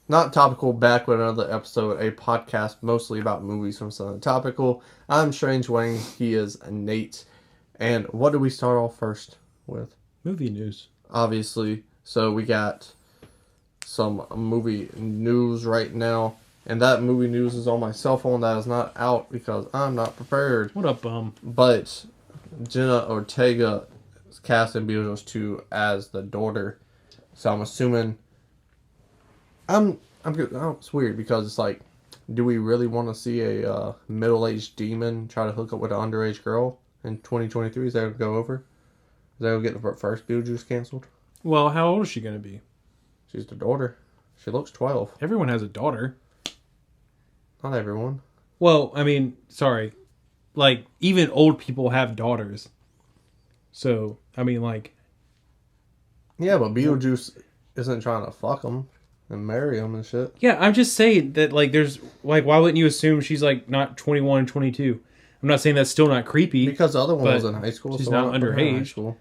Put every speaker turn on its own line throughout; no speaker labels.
Not Topical, back with another episode, a podcast mostly about movies from Southern Topical. I'm Strange Wang, he is Nate. And what do we start off first with?
Movie news.
Obviously. So we got some movie news right now. And that movie news is on my cell phone that is not out because I'm not prepared.
What a bum.
But Jenna Ortega is cast in Beetlejuice 2 as the daughter. So I'm assuming... I'm good. Oh, it's weird because it's like, do we really want to see a middle-aged demon try to hook up with an underage girl in 2023? Is that going to go over? Is that going to get the first Beetlejuice canceled?
Well, how old is she going to be?
She's the daughter. She looks 12.
Everyone has a daughter.
Not everyone.
Well, I mean, sorry. Like, even old people have daughters. So, I mean, like...
Yeah, but Beetlejuice isn't trying to fuck them and marry them and shit.
Yeah, I'm just saying that, like, there's... Like, why wouldn't you assume she's, like, not 21 and 22? I'm not saying that's still not creepy.
Because the other one was in high school.
She's
so
not
why put her in high
underage.
school?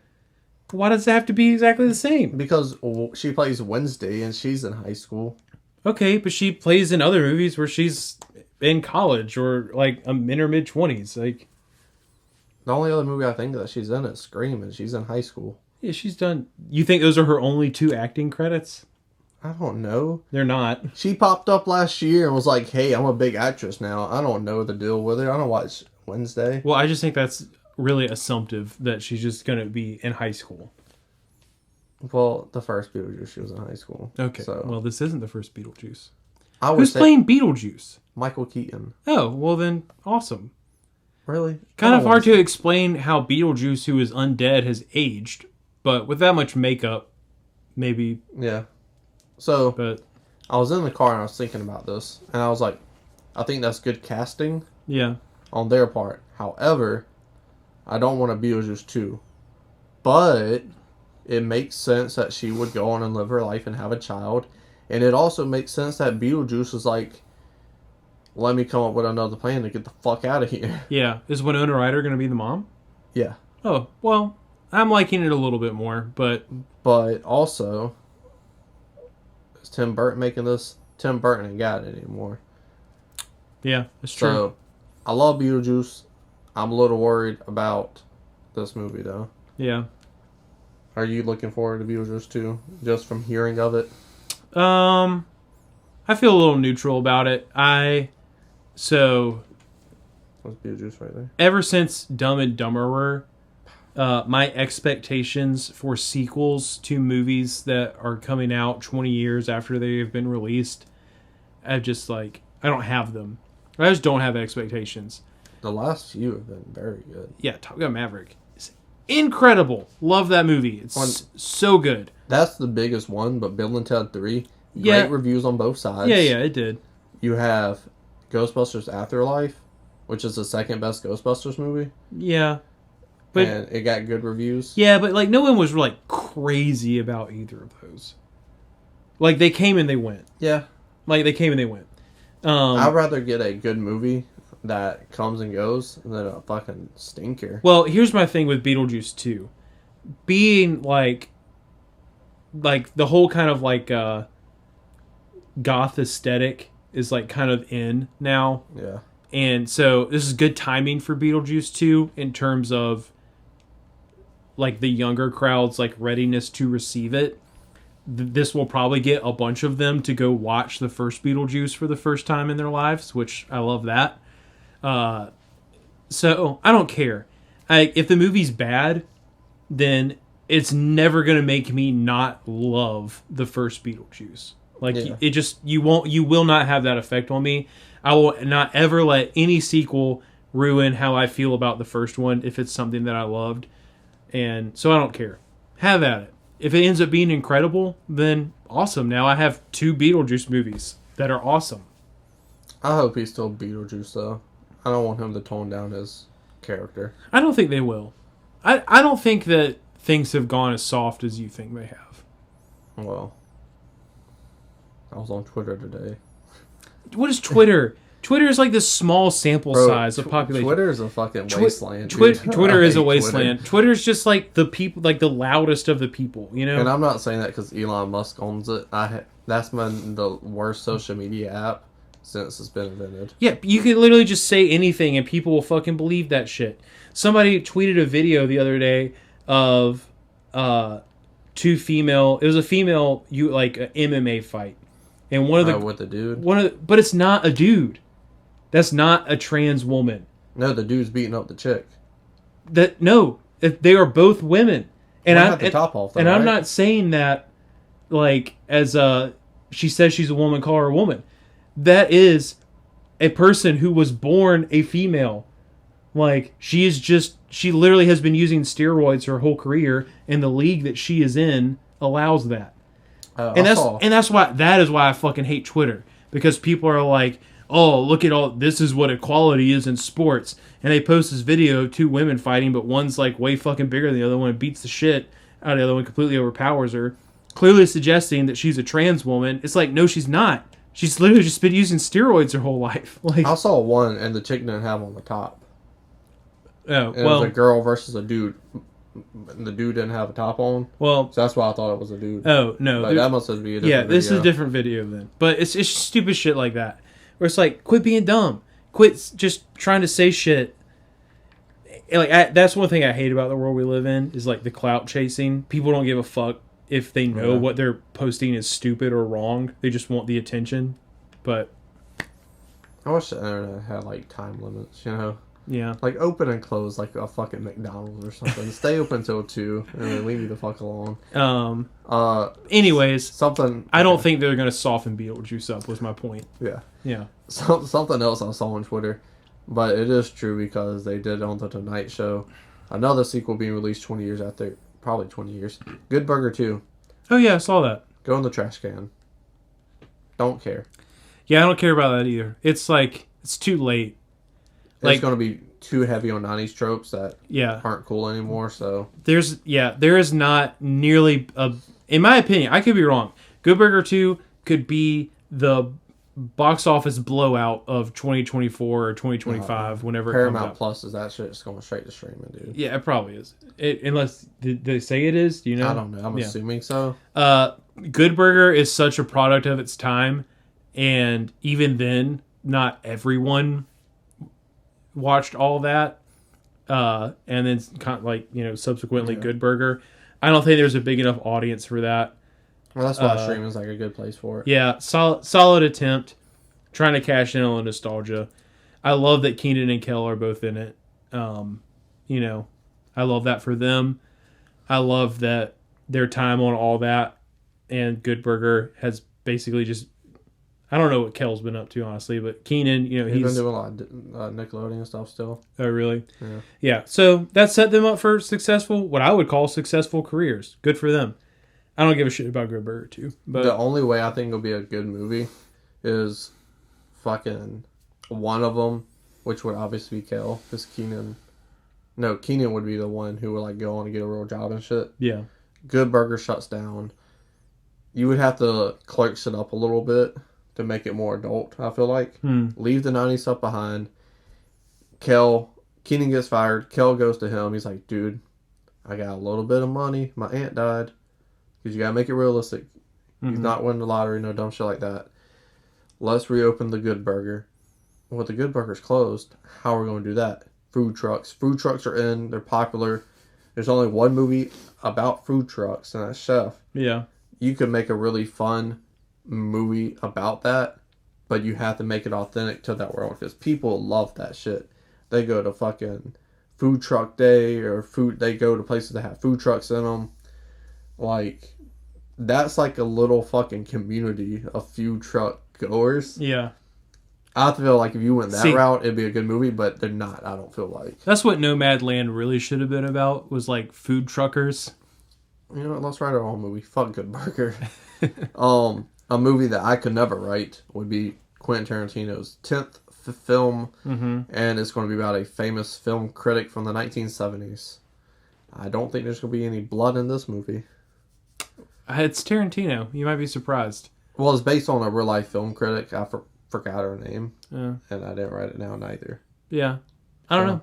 Why does it have to be exactly the same?
Because she plays Wednesday and she's in high school.
Okay, but she plays in other movies where she's in college or, like, in her mid-20s. Like...
The only other movie I think that she's in is Scream, and she's in high school.
Yeah, she's done... You think those are her only 2 acting credits?
I don't know.
They're not.
She popped up last year and was like, hey, I'm a big actress now. I don't know the deal with her. I don't watch Wednesday.
Well, I just think that's really assumptive that she's just going to be in high school.
Well, the first Beetlejuice, she was in high school.
Okay.
So
Well, this isn't the first Beetlejuice.
I would
Who's
say
playing Beetlejuice?
Michael Keaton.
Oh, well then, awesome.
Really?
Kind of hard to explain how Beetlejuice, who is undead, has aged, but with that much makeup, maybe.
Yeah. So,
But
I was in the car and I was thinking about this, and I was like, I think that's good casting
yeah,
on their part. However, I don't want a Beetlejuice 2. But it makes sense that she would go on and live her life and have a child. And it also makes sense that Beetlejuice is like, let me come up with another plan to get the fuck out of here.
yeah. Is Winona Ryder going to be the mom?
Yeah.
Oh, well, I'm liking it a little bit more, but
But also, is Tim Burton making this? Tim Burton ain't got it anymore.
yeah, it's true.
So, I love Beetlejuice. I'm a little worried about this movie, though.
Yeah.
Are you looking forward to Beetlejuice 2, just from hearing of it?
I feel a little neutral about it. So
That's Beetlejuice right there.
ever since Dumb and Dumberer, my expectations for sequels to movies that are coming out 20 years after they have been released, I don't have them. I just don't have expectations.
The last few have been very good.
Yeah, Top Gun Maverick is incredible. Love that movie. It's so good.
That's the biggest one, but Bill and Ted 3,
Yeah.
great reviews on both sides.
Yeah, it did.
You have Ghostbusters Afterlife, which is the second best Ghostbusters movie.
Yeah. But
And it got good reviews.
yeah, but like no one was like crazy about either of those. Like they came and they went.
Yeah.
Like they came and they went.
I'd rather get a good movie that comes and goes than a fucking stinker.
Well, here's my thing with Beetlejuice 2. Being like the whole kind of like goth aesthetic is like kind of in now.
Yeah.
And so this is good timing for Beetlejuice 2 in terms of like the younger crowd's like readiness to receive it. This will probably get a bunch of them to go watch the first Beetlejuice for the first time in their lives, which I love that. So I don't care. If the movie's bad, then it's never gonna make me not love the first Beetlejuice. Like
Yeah.
you will not have that effect on me. I will not ever let any sequel ruin how I feel about the first one if it's something that I loved. And so I don't care. Have at it. If it ends up being incredible, then awesome. Now I have 2 Beetlejuice movies that are awesome.
I hope he's still Beetlejuice, though. I don't want him to tone down his character.
I don't think they will. I don't think that things have gone as soft as you think they have.
Well, I was on Twitter today.
What is Twitter? Twitter is like this small sample size of population.
Twitter is a fucking wasteland.
Twitter is a
hate
wasteland. Twitter's just like the people, like the loudest of the people, you know?
And I'm not saying that because Elon Musk owns it. That's been the worst social media app since it's been invented.
Yeah, you can literally just say anything and people will fucking believe that shit. Somebody tweeted a video the other day of two female. It was a female like an MMA fight, and one of the
With the dude.
but it's not a dude. That's not a trans woman.
No, the dude's beating up the chick.
They are both women, and
I the top off. Though,
and
right?
I'm not saying that like as she says she's a woman, call her a woman. That is a person who was born a female. Like, she literally has been using steroids her whole career, and the league that she is in allows that. And that is why I fucking hate Twitter. Because people are like, oh, look at this is what equality is in sports. And they post this video of two women fighting, but one's like way fucking bigger than the other one and beats the shit out of the other one, completely overpowers her. Clearly suggesting that she's a trans woman. It's like, no, she's not. She's literally just been using steroids her whole life. Like,
I saw one, and the chick didn't have on the top.
Oh,
and it was a girl versus a dude. And the dude didn't have a top on.
Well,
so that's why I thought it was a dude.
Oh no,
but that must be a different video.
This is a different video then. But it's stupid shit like that, where it's like, quit being dumb, quit just trying to say shit. Like that's one thing I hate about the world we live in is like the clout chasing. People don't give a fuck if they know what they're posting is stupid or wrong. They just want the attention. But
I wish the internet had like time limits, you know?
Yeah.
Like open and close like a fucking McDonald's or something. Stay open till 2 and then leave you the fuck alone.
Anyways,
something
I don't think they're gonna soften Beetlejuice up was my point.
Yeah.
Yeah.
Something else I saw on Twitter, but it is true because they did on the Tonight Show. Another sequel being released 20 years after, probably 20 years. Good Burger 2.
Oh yeah, I saw that.
Go in the trash can. Don't care.
Yeah, I don't care about that either. It's like, it's too late.
It's going to be too heavy on 90s tropes that aren't cool anymore, so.
There is not nearly in my opinion, I could be wrong. Good Burger 2 could be the box office blowout of 2024 or 2025, whenever
Paramount
it comes out.
Plus is that shit just going straight to streaming, dude.
Yeah, it probably is. Unless, did they say it is? Do you know?
I don't know. I'm assuming so.
Good Burger is such a product of its time, and even then, not everyone watched all that. And then kind of like, subsequently Good Burger. I don't think there's a big enough audience for that.
Well, that's why streaming is like a good place for it.
Yeah, solid attempt. Trying to cash in on nostalgia. I love that Keenan and Kel are both in it. I love that for them. I love that their time on all that and Good Burger has basically just... I don't know what Kel's been up to, honestly, but Keenan, he's
been doing a lot of Nickelodeon stuff still.
Oh, really?
Yeah.
Yeah, so that set them up for what I would call successful careers. Good for them. I don't give a shit about Good Burger 2. But
the only way I think it'll be a good movie is fucking one of them, which would obviously be Kel, because Keenan would be the one who would like go on and get a real job and shit.
Yeah. Good
Burger shuts down. You would have to clerks it up a little bit to make it more adult, I feel like. Leave the 90s stuff behind. Keenan gets fired. Kel goes to him. He's like, dude, I got a little bit of money. My aunt died. Because you got to make it realistic. He's not winning the lottery, no dumb shit like that. Let's reopen the Good Burger. Well, the Good Burger's closed. How are we going to do that? Food trucks. Food trucks are in. They're popular. There's only one movie about food trucks, and that's Chef.
Yeah.
You could make a really fun movie about that, but you have to make it authentic to that world because people love that shit. They go to fucking food truck day they go to places that have food trucks in them. Like, that's like a little fucking community of food truck goers.
Yeah.
I feel like if you went that route, it'd be a good movie, but they're not, I don't feel like.
That's what Nomadland really should have been about, was like food truckers.
You know what, let's write our own movie. Fuck Good Burger. A movie that I could never write would be Quentin Tarantino's 10th film, and it's going to be about a famous film critic from the 1970s. I don't think there's going to be any blood in this movie.
It's Tarantino. You might be surprised.
Well, it's based on a real-life film critic. I forgot her name,
and
I didn't write it down either.
Yeah. I don't know.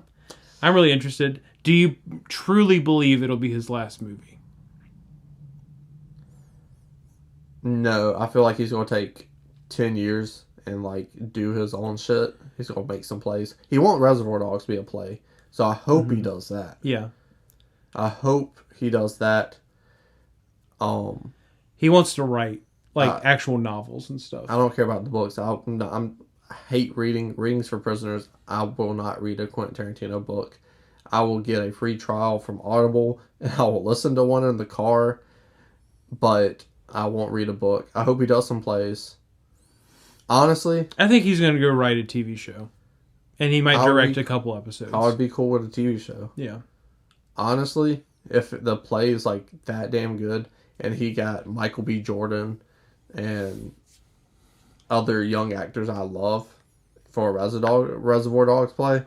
I'm really interested. Do you truly believe it'll be his last movie?
No, I feel like he's gonna take 10 years and like do his own shit. He's gonna make some plays. He wants Reservoir Dogs to be a play, so I hope he does that.
Yeah.
I hope he does that.
He wants to write like actual novels and stuff.
I don't care about the books. I hate reading. Readings for prisoners. I will not read a Quentin Tarantino book. I will get a free trial from Audible and I will listen to one in the car, but I won't read a book. I hope he does some plays. Honestly,
I think he's going to go write a TV show, and he might direct a couple episodes.
I would be cool with a TV show.
Yeah.
Honestly, if the play is like that damn good, and he got Michael B. Jordan and other young actors I love for a Reservoir Dogs play,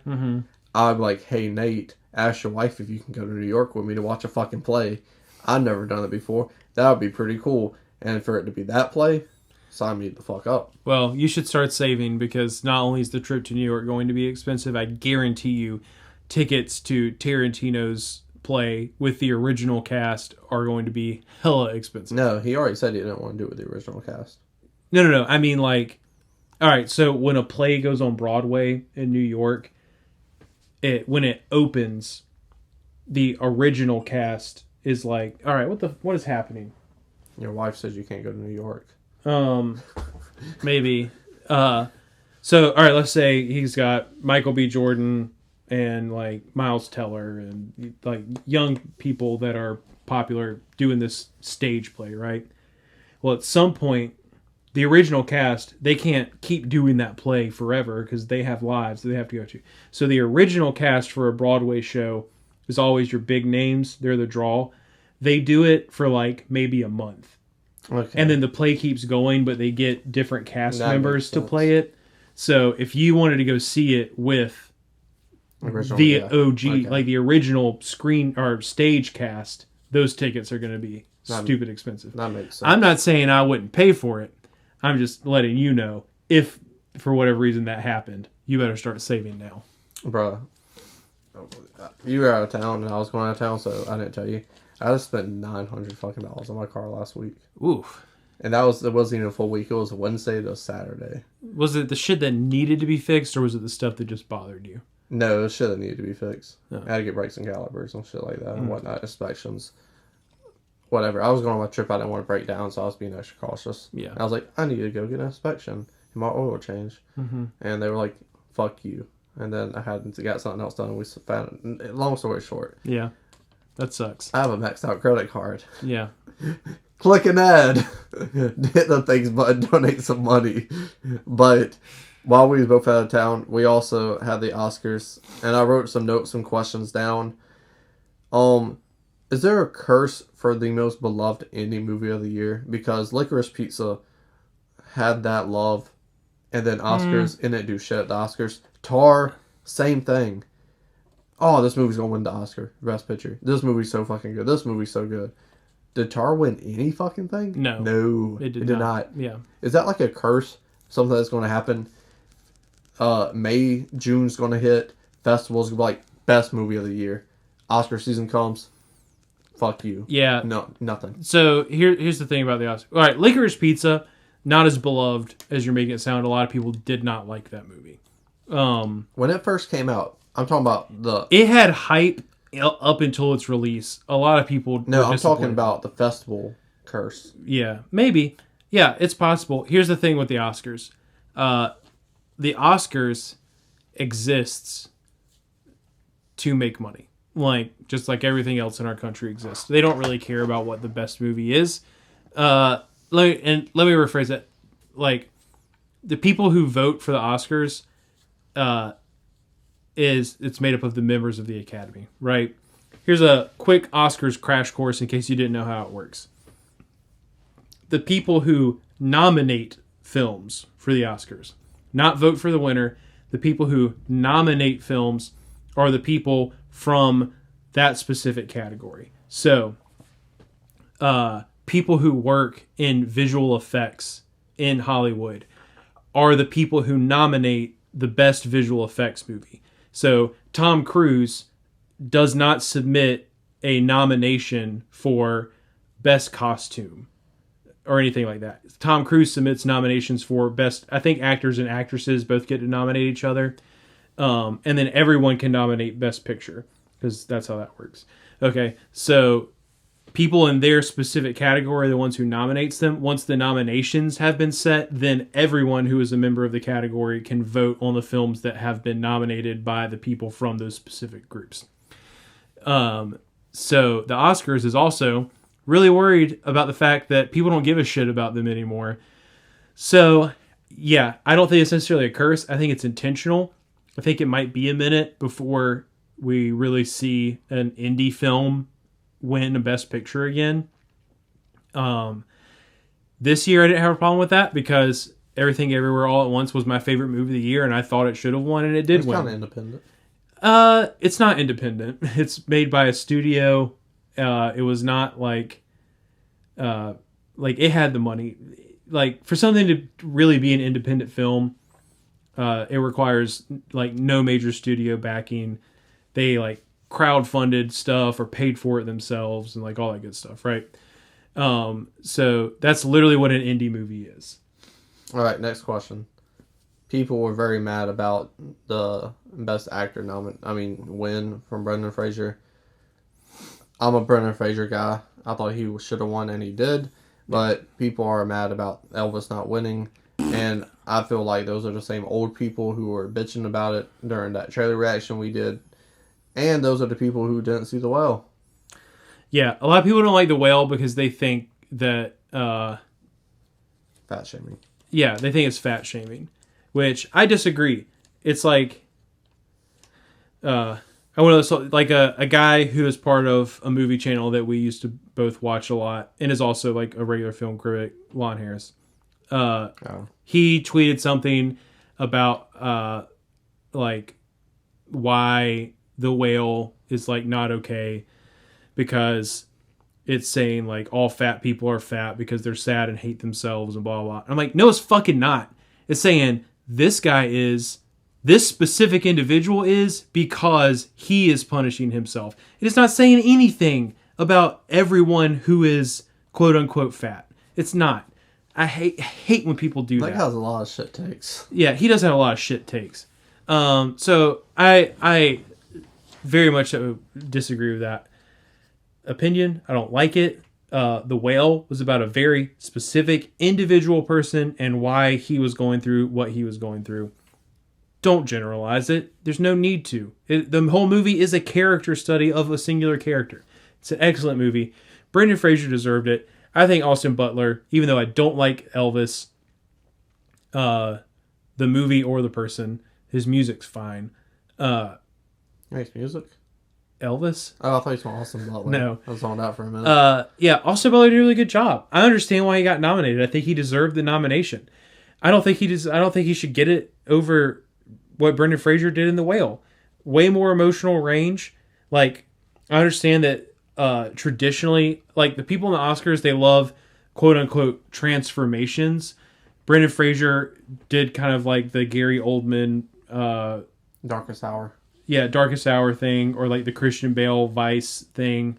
I'd be like, hey, Nate, ask your wife if you can go to New York with me to watch a fucking play. I've never done it before. That would be pretty cool. And for it to be that play, sign me the fuck up.
Well, you should start saving, because not only is the trip to New York going to be expensive, I guarantee you tickets to Tarantino's play with the original cast are going to be hella expensive.
No, he already said he didn't want to do it with the original cast.
No. I mean, like, all right, so when a play goes on Broadway in New York, when it opens, the original cast is like, all right, what is happening?
Your wife says you can't go to New York.
Maybe. So, all right, let's say he's got Michael B. Jordan and like Miles Teller and like young people that are popular doing this stage play, right? Well, at some point, the original cast, they can't keep doing that play forever because they have lives that they have to go to. So the original cast for a Broadway show is always your big names. They're the draw. They do it for like maybe a month. Okay. And then the play keeps going, but they get different cast members to play it. So if you wanted to go see it with the OG, like the original screen or stage cast, those tickets are going to be stupid expensive.
That makes sense.
I'm not saying I wouldn't pay for it. I'm just letting you know, if for whatever reason that happened, you better start saving now.
Bruh, you were out of town and I was going out of town, so I didn't tell you. I just spent $900 on my car last week.
Oof.
And it wasn't even a full week. It was Wednesday to Saturday.
Was it the shit that needed to be fixed, or was it the stuff that just bothered you?
No, it was shit that needed to be fixed. Oh. I had to get brakes and calipers and shit like that and whatnot, inspections. Whatever. I was going on my trip. I didn't want to break down, so I was being extra cautious. Yeah. And I was like, I need to go get an inspection and my oil change. Mm-hmm. And they were like, fuck you. And then I got something else done. And we found it. Long story short.
Yeah. That sucks.
I have a maxed out credit card.
Yeah.
Click an ad. Hit the thanks button. Donate some money. But while we were both out of town, we also had the Oscars. And I wrote some notes, some questions down. Is there a curse for the most beloved indie movie of the year? Because Licorice Pizza had that love, and then Oscars, and it do shit at the Oscars. Tar, same thing. Oh, this movie's gonna win the Oscar, Best Picture. This movie's so fucking good. This movie's so good. Did Tar win any fucking thing? No. It did not.
Yeah.
Is that like a curse? Something that's gonna happen? June's gonna hit. Festivals gonna be like best movie of the year. Oscar season comes. Fuck you.
Yeah.
No, nothing.
So here's the thing about the Oscar. All right, Licorice Pizza, not as beloved as you're making it sound. A lot of people did not like that movie.
When it first came out, I'm talking about
it had hype up until its release. A lot of people.
No, I'm talking about the festival curse.
Yeah, maybe. Yeah, it's possible. Here's the thing with the Oscars. The Oscars exists to make money. Just like everything else in our country exists. They don't really care about what the best movie is. Let me rephrase that. Like, the people who vote for the Oscars, it's made up of the members of the Academy, right? Here's a quick Oscars crash course in case you didn't know how it works. The people who nominate films for the Oscars, not vote for the winner, the people who nominate films are the people from that specific category. So, people who work in visual effects in Hollywood are the people who nominate the best visual effects movie. So, Tom Cruise does not submit a nomination for best costume or anything like that. Tom Cruise submits nominations for best. I think actors and actresses both get to nominate each other, and then everyone can nominate best picture because that's how that works. Okay, so people in their specific category are the ones who nominates them. Once the nominations have been set, then everyone who is a member of the category can vote on the films that have been nominated by the people from those specific groups. So the Oscars is also really worried about the fact that people don't give a shit about them anymore. So, yeah, I don't think it's necessarily a curse. I think it's intentional. I think it might be a minute before we really see an indie film win a Best Picture again. This year I didn't have a problem with that because Everything Everywhere All at Once was my favorite movie of the year, and I thought it should have won, and it did win.
It's kind of independent.
It's not independent. It's made by a studio. It was not like it had the money. Like, for something to really be an independent film, it requires like no major studio backing. They like crowdfunded stuff or paid for it themselves and like all that good stuff, right? So that's literally what an indie movie is.
All right, next question. People were very mad about the Best Actor win from Brendan Fraser. I'm a Brendan Fraser guy. I thought he should have won, and he did. But people are mad about Elvis not winning. And I feel like those are the same old people who were bitching about it during that trailer reaction we did. And those are the people who didn't see The Whale.
Yeah, a lot of people don't like The Whale because they think that...
fat shaming.
Yeah, they think it's fat shaming. Which I disagree. It's like... I want to like a guy who is part of a movie channel that we used to both watch a lot and is also like a regular film critic, Lon Harris. He tweeted something about like why The Whale is like not okay because it's saying like all fat people are fat because they're sad and hate themselves and blah blah. I'm like, no, it's fucking not. It's saying this specific individual is because he is punishing himself. It is not saying anything about everyone who is quote unquote fat. It's not. I hate when people do that.
That has a lot of shit takes.
Yeah, he does have a lot of shit takes. So I very much disagree with that opinion. I don't like it. The Whale was about a very specific individual person and why he was going through what he was going through. Don't generalize it. There's no need to. The whole movie is a character study of a singular character. It's an excellent movie. Brendan Fraser deserved it. I think Austin Butler, even though I don't like Elvis, the movie or the person, his music's fine.
Makes music?
Elvis?
Oh, I thought you said Austin Butler.
No.
I was on that for a minute.
Yeah, Austin Butler did a really good job. I understand why he got nominated. I think he deserved the nomination. I don't think he should get it over what Brendan Fraser did in The Whale. Way more emotional range. Like, I understand that traditionally, like the people in the Oscars, they love quote unquote transformations. Brendan Fraser did kind of like the Gary Oldman
Darkest Hour.
Yeah, Darkest Hour thing, or like the Christian Bale Vice thing.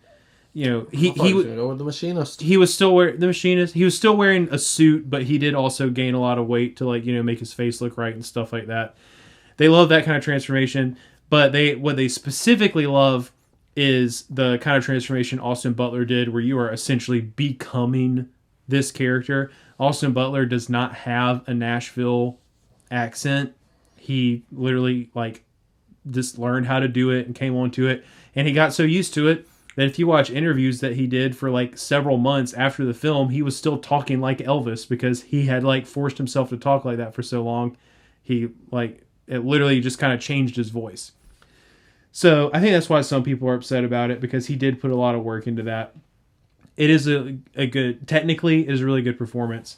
You know, he
go with The Machinist.
He was still wearing The Machinist. He was still wearing a suit, but he did also gain a lot of weight to like, you know, make his face look right and stuff like that. They love that kind of transformation, but what they specifically love is the kind of transformation Austin Butler did, where you are essentially becoming this character. Austin Butler does not have a Nashville accent. He literally like just learned how to do it and came onto it, and he got so used to it that if you watch interviews that he did for like several months after the film, he was still talking like Elvis because he had like forced himself to talk like that for so long. He like it literally just kind of changed his voice. So I think that's why some people are upset about it, because he did put a lot of work into that. It is a good, technically it is a really good performance.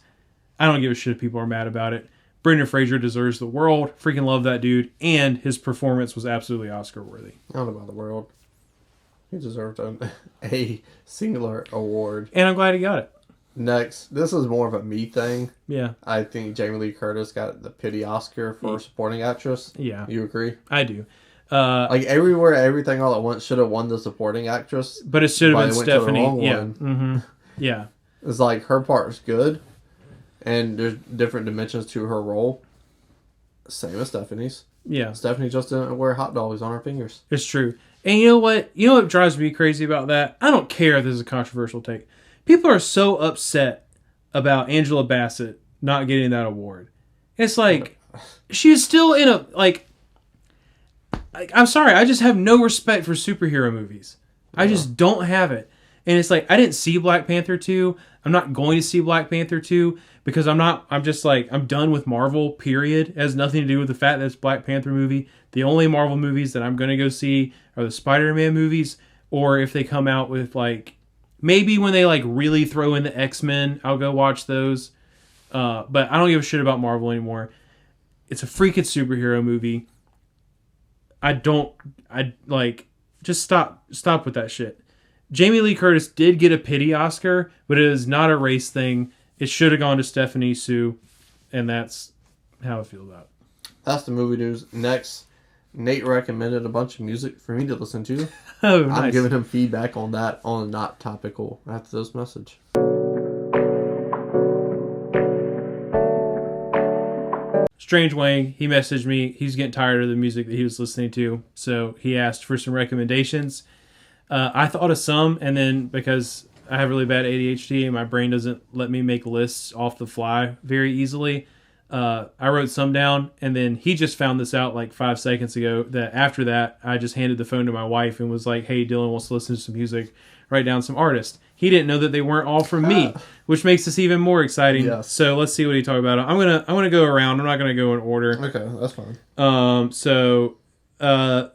I don't give a shit if people are mad about it. Brendan Fraser deserves the world. Freaking love that dude. And his performance was absolutely Oscar worthy.
I don't know about the world. He deserved a singular award.
And I'm glad he got it.
Next, this is more of a me thing.
Yeah.
I think Jamie Lee Curtis got the pity Oscar for supporting actress.
Yeah.
You agree?
I do.
Like Everywhere, Everything All at Once should have won the supporting actress.
But it should have been Stephanie. Yeah.
One.
Mm-hmm. Yeah.
It's like her part is good, and there's different dimensions to her role. Same as Stephanie's.
Yeah.
Stephanie just didn't wear hot dogs on her fingers.
It's true. And you know what? You know what drives me crazy about that? I don't care if this is a controversial take. People are so upset about Angela Bassett not getting that award. It's like, she's still in a, like, I'm sorry, I just have no respect for superhero movies. I just don't have it. And it's like, I didn't see Black Panther 2. I'm not going to see Black Panther 2 because I'm done with Marvel, period. It has nothing to do with the fact that it's Black Panther movie. The only Marvel movies that I'm going to go see are the Spider-Man movies, or if they come out with, like, maybe when they, like, really throw in the X-Men, I'll go watch those. But I don't give a shit about Marvel anymore. It's a freaking superhero movie. Just stop with that shit. Jamie Lee Curtis did get a pity Oscar, but it is not a race thing. It should have gone to Stephanie Sue, and that's how I feel about it.
That's the movie news. Next, Nate recommended a bunch of music for me to listen to.
Oh, nice.
I'm giving him feedback on that on Not Topical after this message.
Strange Wang, he messaged me. He's getting tired of the music that he was listening to, so he asked for some recommendations. I thought of some, and then because I have really bad ADHD and my brain doesn't let me make lists off the fly very easily, I wrote some down, and then he just found this out like 5 seconds ago that after that, I just handed the phone to my wife and was like, hey, Dylan wants to listen to some music, write down some artists. He didn't know that they weren't all from me, which makes this even more exciting. Yes. So let's see what he talked about. I'm gonna go around. I'm not gonna go in order.
Okay, that's fine.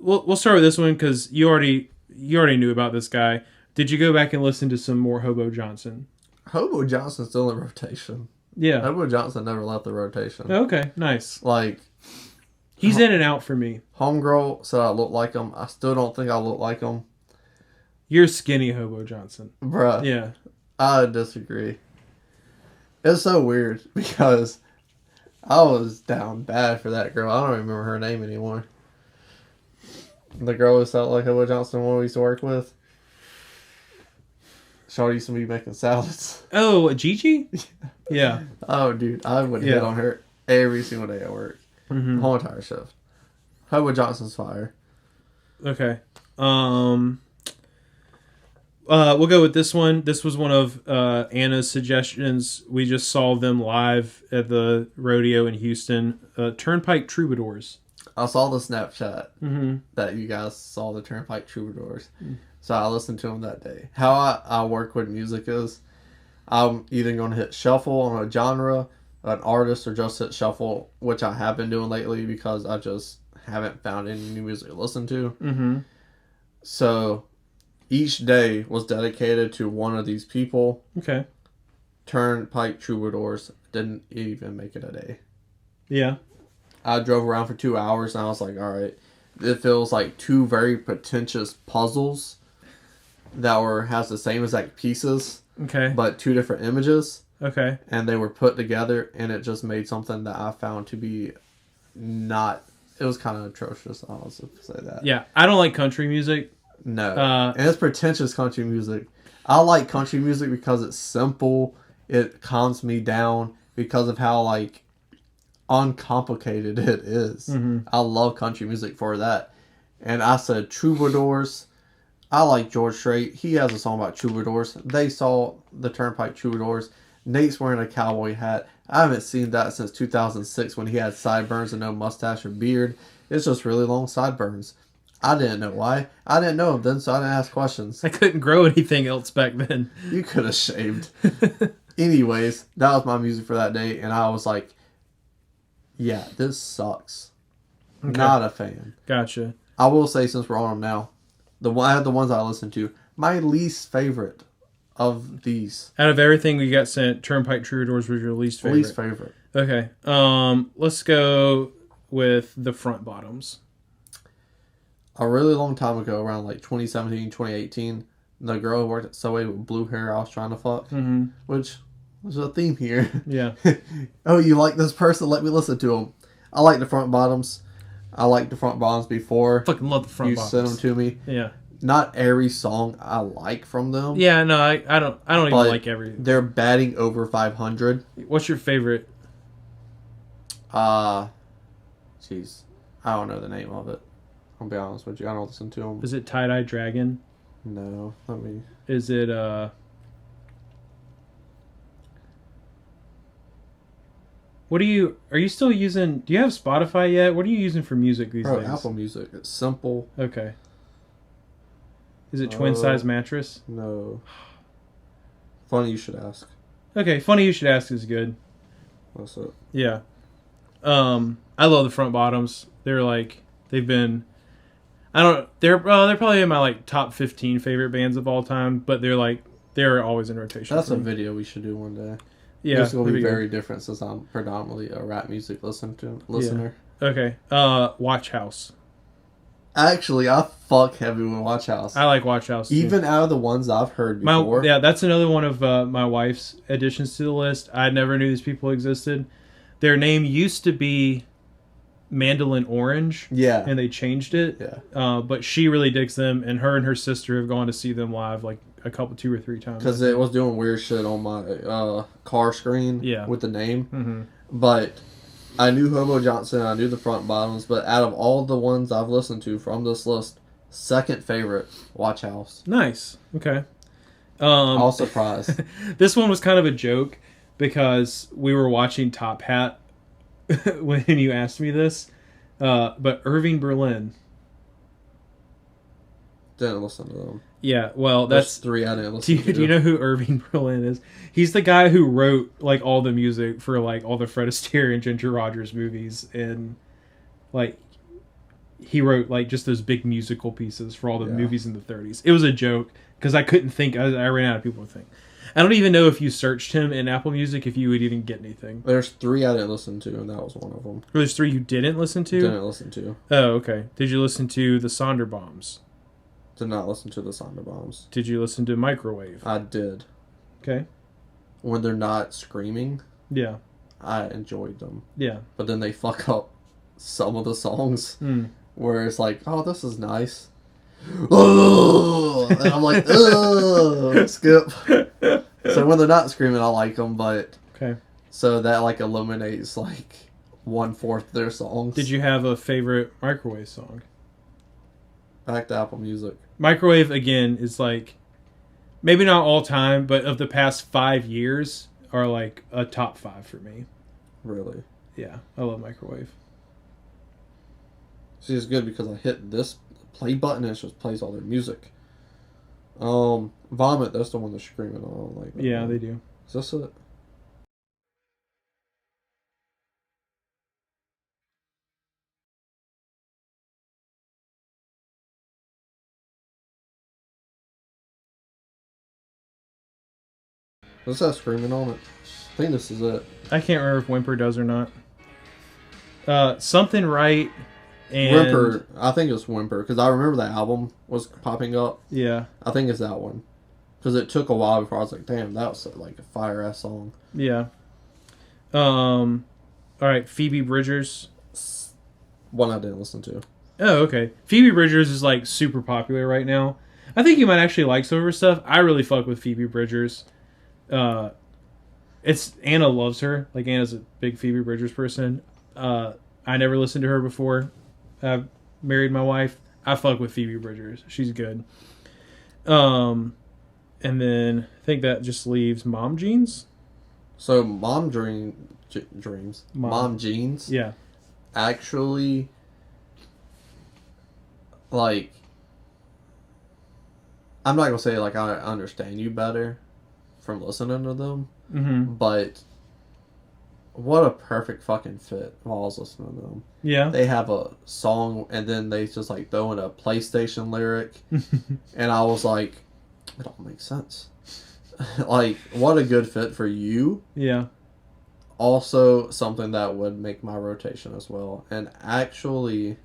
We'll start with this one because you already knew about this guy. Did you go back and listen to some more Hobo Johnson?
Hobo Johnson's still in rotation.
Yeah.
Hobo Johnson never left the rotation.
Okay, nice.
Like,
he's in and out for me.
Homegirl said I look like him. I still don't think I look like him.
You're skinny Hobo Johnson.
Bruh.
Yeah.
I disagree. It's so weird because I was down bad for that girl. I don't remember her name anymore. The girl who sounded like Hobo Johnson, one we used to work with. Shawty used to be making salads.
Oh, Gigi? Yeah.
Oh, dude. I would hit on her every single day at work. Mm-hmm. The whole entire shift. Hobo Johnson's fire.
Okay. We'll go with this one. This was one of Anna's suggestions. We just saw them live at the rodeo in Houston. Turnpike Troubadours.
I saw the Snapchat that you guys saw the Turnpike Troubadours. So I listened to them that day. How I work with music is I'm either going to hit shuffle on a genre, an artist, or just hit shuffle, which I have been doing lately because I just haven't found any new music to listen to. Mm-hmm. So each day was dedicated to one of these people.
Okay.
Turnpike Troubadours didn't even make it a day.
Yeah.
I drove around for 2 hours and I was like, all right, it feels like two very pretentious puzzles that has the same exact pieces.
Okay.
But two different images.
Okay.
And they were put together and it just made something that I found to be it was kind of atrocious, I'll also say that.
Yeah. I don't like country music.
No. And it's pretentious country music. I like country music because it's simple. It calms me down because of how, like, uncomplicated it is. Mm-hmm. I love country music for that. And I said troubadours. I like George Strait. He has a song about troubadours. They saw the Turnpike Troubadours. Nate's wearing a cowboy hat. I haven't seen that since 2006 when he had sideburns and no mustache or beard. It's just really long sideburns. I didn't know why. I didn't know him then, so I didn't ask questions.
I couldn't grow anything else back then.
You could have shaved. Anyways, that was my music for that day, and I was like, yeah, this sucks. Okay. Not a fan.
Gotcha.
I will say, since we're on them now, I have the ones I listen to. My least favorite of these.
Out of everything we got sent, Turnpike Troubadours was your least favorite?
Least favorite.
Okay. Let's go with the Front Bottoms.
A really long time ago, around like 2017, 2018, the girl who worked at Subway with blue hair I was trying to fuck, which was a theme here.
Yeah.
Oh, you like this person? Let me listen to them. I like the Front Bottoms. I liked the Front Bottoms before.
Fucking love the Front Bottoms.
You sent them to me.
Yeah.
not every song I like from them.
Yeah, no, I don't even
But
like every.
they're batting over 500.
What's your favorite?
Jeez, I don't know the name of it. I'll be honest with you. I don't listen to them.
Is it Tie Dye Dragon?
No, let me.
Is it What are you still using? Do you have Spotify yet? What are you using for music these days?
Apple Music. It's simple.
Okay. Is it Twin Size Mattress?
No. Funny you should ask.
Okay, Funny You Should Ask is good.
That's it.
Yeah. I love the Front Bottoms. They've been they're probably in my like top 15 favorite bands of all time, but they're always in rotation.
That's a video we should do one day.
Yeah.
It's going to be very different since I'm predominantly a rap music listener.
Yeah. Okay. Watch House.
Actually, I fuck heavy with Watch House.
I like Watch House too.
Even out of the ones I've heard before.
That's another one of my wife's additions to the list. I never knew these people existed. Their name used to be Mandolin Orange.
Yeah.
And they changed it.
Yeah.
But she really digs them, and her sister have gone to see them live like two or three times.
Because it was doing weird shit on my car screen with the name.
Mm-hmm.
But I knew Hobo Johnson, I knew the Front Bottoms, but out of all the ones I've listened to from this list, second favorite, Watch House.
Nice. Okay.
I was surprised.
This one was kind of a joke because we were watching Top Hat when you asked me this. But Irving Berlin.
Didn't listen to them.
Yeah, well, that's
three I didn't listen to.
Do you know who Irving Berlin is? He's the guy who wrote like all the music for like all the Fred Astaire and Ginger Rogers movies, and like he wrote like just those big musical pieces for all the movies in the 30s. It was a joke because I couldn't think. I ran out of people to think. I don't even know if you searched him in Apple Music if you would even get anything.
There's three I didn't listen to, and that was one of them.
There's three you didn't listen to?
Didn't listen to.
Oh, okay. Did you listen to the Sonderbombs?
Did not listen to the Sonderbombs.
Did you listen to Microwave?
I did.
Okay.
When they're not screaming,
yeah,
I enjoyed them.
Yeah.
But then they fuck up some of the songs where it's like, oh, this is nice. Oh, and I'm like, oh, skip. So when they're not screaming, I like them, but
okay.
So that like eliminates like 1/4 of their songs.
Did you have a favorite Microwave song?
Back to Apple Music.
Microwave again is like maybe not all time, but of the past 5 years are like a top 5 for me.
Really?
Yeah, I love Microwave.
See, it's good because I hit this play button and it just plays all their music. Vomit, that's the one they're screaming on. Like,
yeah, they do.
Is this it? What's that screaming on it? I think this is it.
I can't remember if Whimper does or not. Something Right and...
Whimper, I think it's Whimper, because I remember that album was popping up.
Yeah.
I think it's that one. Because it took a while before I was like, damn, that was like a fire-ass song.
Yeah. Alright, Phoebe Bridgers.
One I didn't listen to.
Oh, okay. Phoebe Bridgers is like super popular right now. I think you might actually like some of her stuff. I really fuck with Phoebe Bridgers. It's Anna loves her. Like Anna's a big Phoebe Bridgers person. I never listened to her before I married my wife. I fuck with Phoebe Bridgers. She's good. And then I think that just leaves Mom Jeans.
So Mom Jeans.
Yeah.
Actually, like, I'm not gonna say like I understand you better from listening to them, but what a perfect fucking fit while I was listening to them.
Yeah.
They have a song and then they just like throw in a PlayStation lyric, and I was like, it all makes sense. Like, what a good fit for you.
Yeah.
Also, something that would make my rotation as well, and actually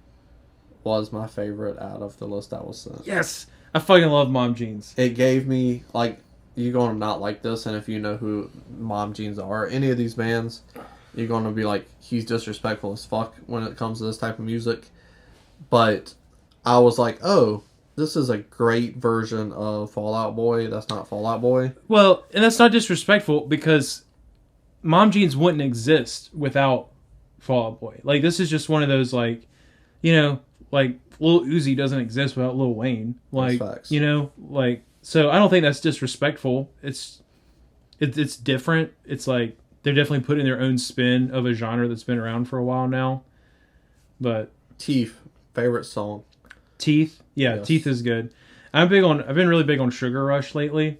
was my favorite out of the list that was sent.
Yes! I fucking love Mom Jeans.
It gave me, like, you're going to not like this, and if you know who Mom Jeans are, any of these bands, you're going to be like, he's disrespectful as fuck when it comes to this type of music. But I was like, oh, this is a great version of Fall Out Boy. That's not Fall Out Boy.
Well, and that's not disrespectful because Mom Jeans wouldn't exist without Fall Out Boy. Like, this is just one of those, like, you know, like, Lil Uzi doesn't exist without Lil Wayne. Like, you know, like, so I don't think that's disrespectful. It's different. It's like, they're definitely putting their own spin of a genre that's been around for a while now. But
Teeth, favorite song.
Teeth, yeah, yes. Teeth is good. I've been really big on Sugar Rush lately.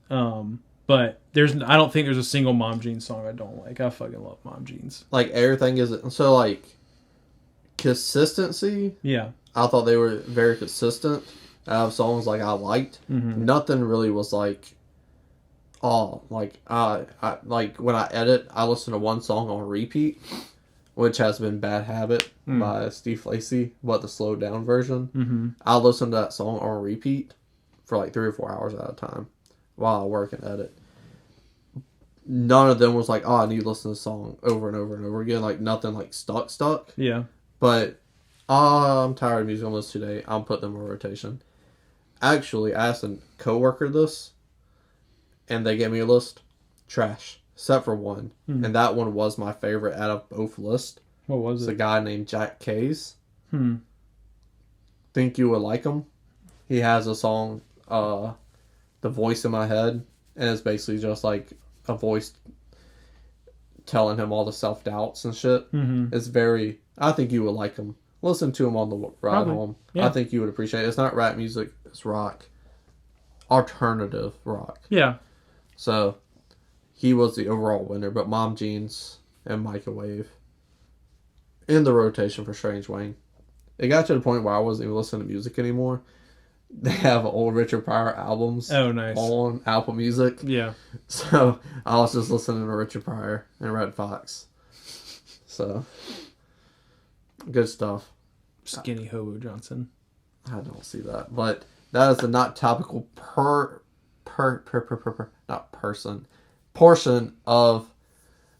But I don't think there's a single Mom Jeans song I don't like. I fucking love Mom Jeans.
Like, everything is so, like, consistency.
Yeah,
I thought they were very consistent. I have songs like I liked.
Mm-hmm.
Nothing really was like, oh, like I like when I edit, I listen to one song on repeat, which has been Bad Habit by Steve Lacy, but the slowed down version.
Mm-hmm.
I listen to that song on repeat for like 3 or 4 hours at a time while I work and edit. None of them was like, oh, I need to listen to the song over and over and over again. Like, nothing like stuck.
Yeah.
But I'm tired of music on this today. I'll put them in rotation. Actually, I asked a coworker this, and they gave me a list. Trash. Except for one. And that one was my favorite out of both lists.
What was it?
It's a guy named Jack Kays. Think You Would Like Him. He has a song, The Voice in My Head, and it's basically just like a voice telling him all the self-doubts and shit. It's very... I think you would like him. Listen to him on the ride home. Yeah. I think you would appreciate it. It's not rap music. It's rock. Alternative rock.
Yeah.
So, he was the overall winner, but Mom Jeans and Microwave in the rotation for Strange Wang. It got to the point where I wasn't even listening to music anymore. They have old Richard Pryor albums on Apple Music.
Yeah.
So, I was just listening to Richard Pryor and Red Fox. So, good stuff.
Skinny Hobo Johnson.
I don't see that. But that is the not topical portion of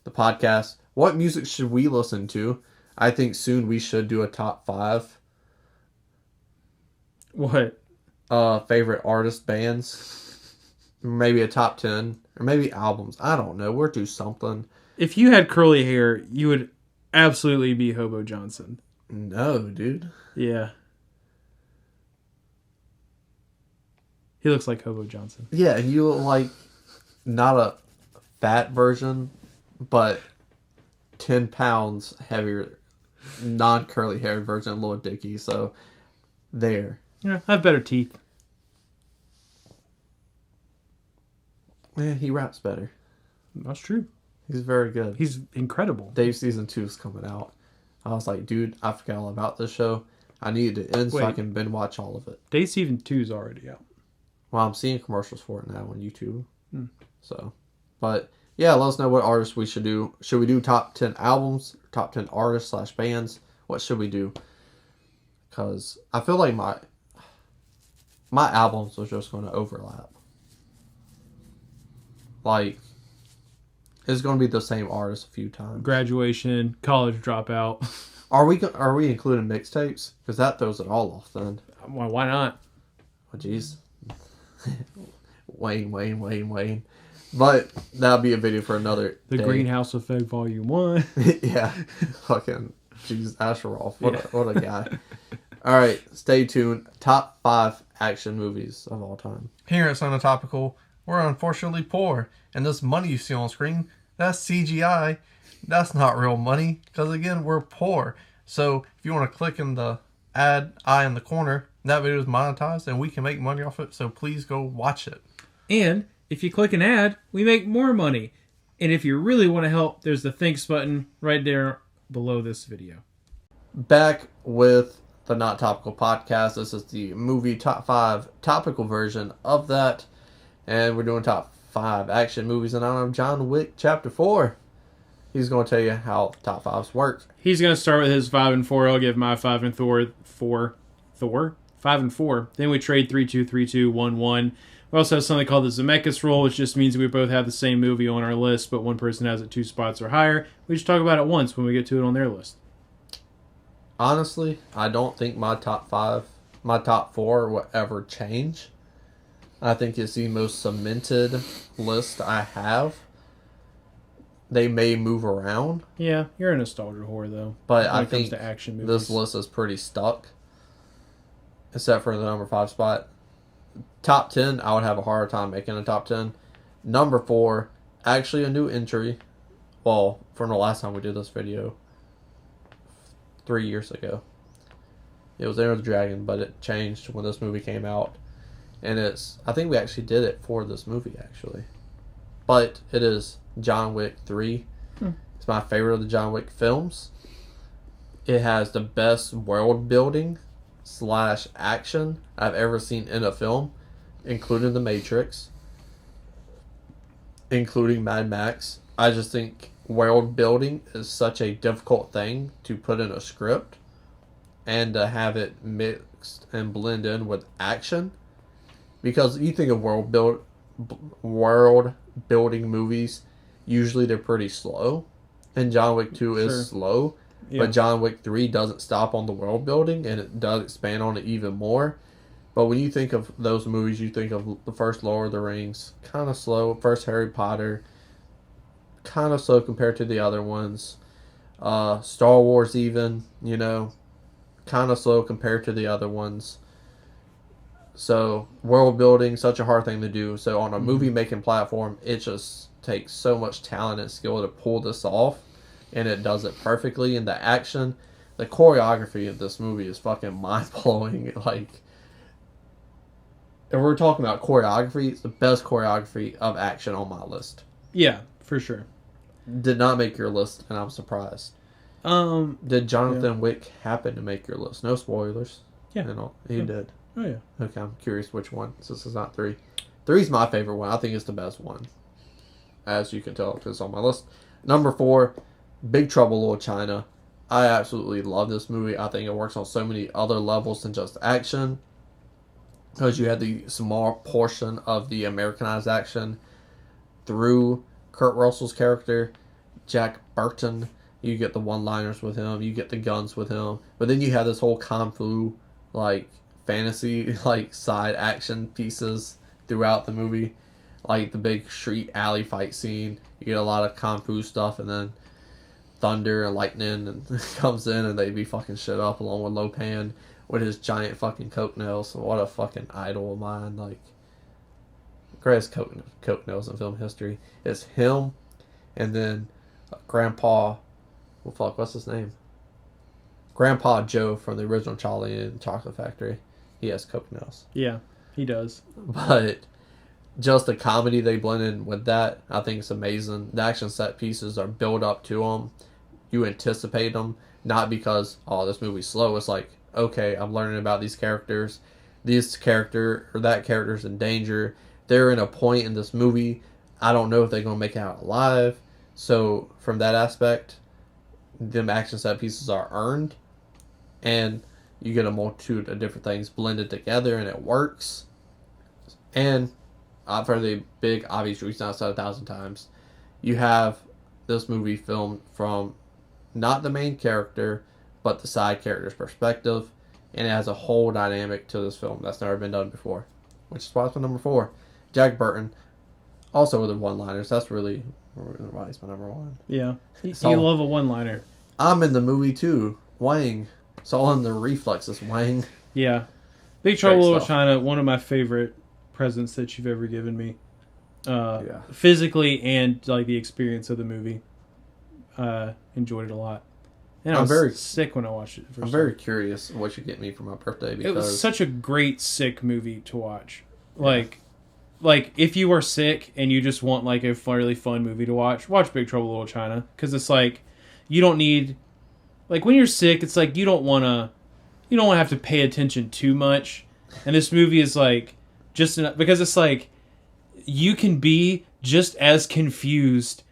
the podcast. What music should we listen to? I think soon we should do a top 5.
What?
Favorite artist bands. Maybe a top 10. Or maybe albums. I don't know. We'll do something.
If you had curly hair, you would absolutely be Hobo Johnson.
No, dude.
Yeah. He looks like Hobo Johnson.
Yeah, and you look like not a fat version, but 10 pounds heavier, non-curly haired version of Lil Dicky. So, there.
Yeah, I have better teeth.
Yeah, he raps better.
That's true.
He's very good.
He's incredible.
Dave Season 2 is coming out. I was like, dude, I forgot all about this show. I need it to end so I can binge watch all of it.
Dave Season 2 is already out.
Well, I'm seeing commercials for it now on YouTube. So, but yeah, let us know what artists we should do. Should we do top 10 albums, top 10 artists / bands? What should we do? Because I feel like my albums are just going to overlap. Like, it's going to be the same artist a few times.
Graduation, College Dropout.
Are we including mixtapes? Because that throws it all off then.
Well, why not?
Oh, jeez. Wayne. But that'll be a video for another
The
day.
Greenhouse Effect Volume 1.
Yeah. Fucking jeez, Asheroff. What a guy. All right, stay tuned. Top 5 action movies of all time. Here at NotTopical, we're unfortunately poor. And this money you see on screen, that's CGI. That's not real money. Because again, we're poor. So if you want to click in the ad eye in the corner, that video is monetized and we can make money off it. So please go watch it.
And if you click an ad, we make more money. And if you really want to help, there's the thanks button right there below this video. Back with the Not Topical podcast. This is the movie top 5 topical version of that. And we're doing top 5 action movies in honor of John Wick Chapter 4. He's going to tell you how top 5s work. He's going to start with his 5 and 4. I'll give my 5 and 4. 5 and 4. Then we trade 3-2, 3-2, 1-1. We also have something called the Zemeckis rule, which just means we both have the same movie on our list, but one person has it 2 spots or higher. We just talk about it once when we get to it on their list. Honestly, I don't think my top 5
my top 4 will ever change. I think it's the most cemented list I have. They may move around.
Yeah, you're a nostalgia whore, though.
But
when
I
it comes
think
to action movies.
this list is pretty stuck. Except for the number 5 spot. Top 10, I would have a harder time making a top 10. Number 4, actually a new entry. Well, from the last time we did this video. 3 years ago. It was Enter the Dragon, but it changed when this movie came out. And I think we actually did it for this movie, actually. But it is John Wick 3. It's my favorite of the John Wick films. It has the best world building / action I've ever seen in a film, including The Matrix, including Mad Max. I just think world building is such a difficult thing to put in a script, and to have it mixed and blend in with action. Because you think of world building movies, usually they're pretty slow, and John Wick 2 is slow, but John Wick 3 doesn't stop on the world building, and it does expand on it even more. But when you think of those movies, you think of the first Lord of the Rings, kind of slow. First Harry Potter, kind of slow compared to the other ones. Star Wars even, kind of slow compared to the other ones. So, world building, such a hard thing to do. So, on a movie making platform, it just takes so much talent and skill to pull this off. And it does it perfectly. And the action, the choreography of this movie is fucking mind blowing. Like, if we're talking about choreography, it's the best choreography of action on my list.
Yeah, for sure.
Did not make your list, and I'm surprised. Did Jonathan Wick happen to make your list? No spoilers.
Yeah.
He did.
Oh, yeah.
Okay, I'm curious which one, since it's not 3. 3's my favorite one. I think it's the best one. As you can tell, because it's on my list. Number 4, Big Trouble in Little China. I absolutely love this movie. I think it works on so many other levels than just action. Because you had the small portion of the Americanized action through Kurt Russell's character, Jack Burton. You get the one-liners with him. You get the guns with him. But then you have this whole kung fu, fantasy, side action pieces throughout the movie. Like the big street alley fight scene. You get a lot of kung fu stuff, and then thunder and lightning and comes in, and they be fucking shit up along with Lopan with his giant fucking coke nails. What a fucking idol of mine. Greatest coke nails in film history. It's him, and then Grandpa, what's his name? Grandpa Joe from the original Charlie and Chocolate Factory. He has coke nails.
Yeah, he does.
But just the comedy they blend in with that, I think it's amazing. The action set pieces are built up to them. You anticipate them, not because, this movie's slow. It's like, okay, I'm learning about these characters. This character or that character's in danger. They're in a point in this movie. I don't know if they're going to make it out alive. So, from that aspect, them action set pieces are earned. And you get a multitude of different things blended together, and it works. And for the big obvious reason I've said 1,000 times, you have this movie filmed from not the main character, but the side character's perspective, and it has a whole dynamic to this film that's never been done before, which is why it's my number 4. Jack Burton, also with the one-liners. That's really why he's my number 1.
Yeah, you love a one-liner.
I'm in the movie too. Wang. It's all in the reflexes. Wang.
Yeah, Big Trouble in Little China. One of my favorite presents that you've ever given me, physically and the experience of the movie. Enjoyed it a lot, and I was very sick when I watched it.
I'm very curious what you get me for my birthday, because
it was such a great sick movie to watch. If you are sick and you just want a really fun movie to watch Big Trouble in Little China, because it's you don't need when you're sick, it's you don't want to have to pay attention too much, and this movie is just enough, because it's you can be just as confused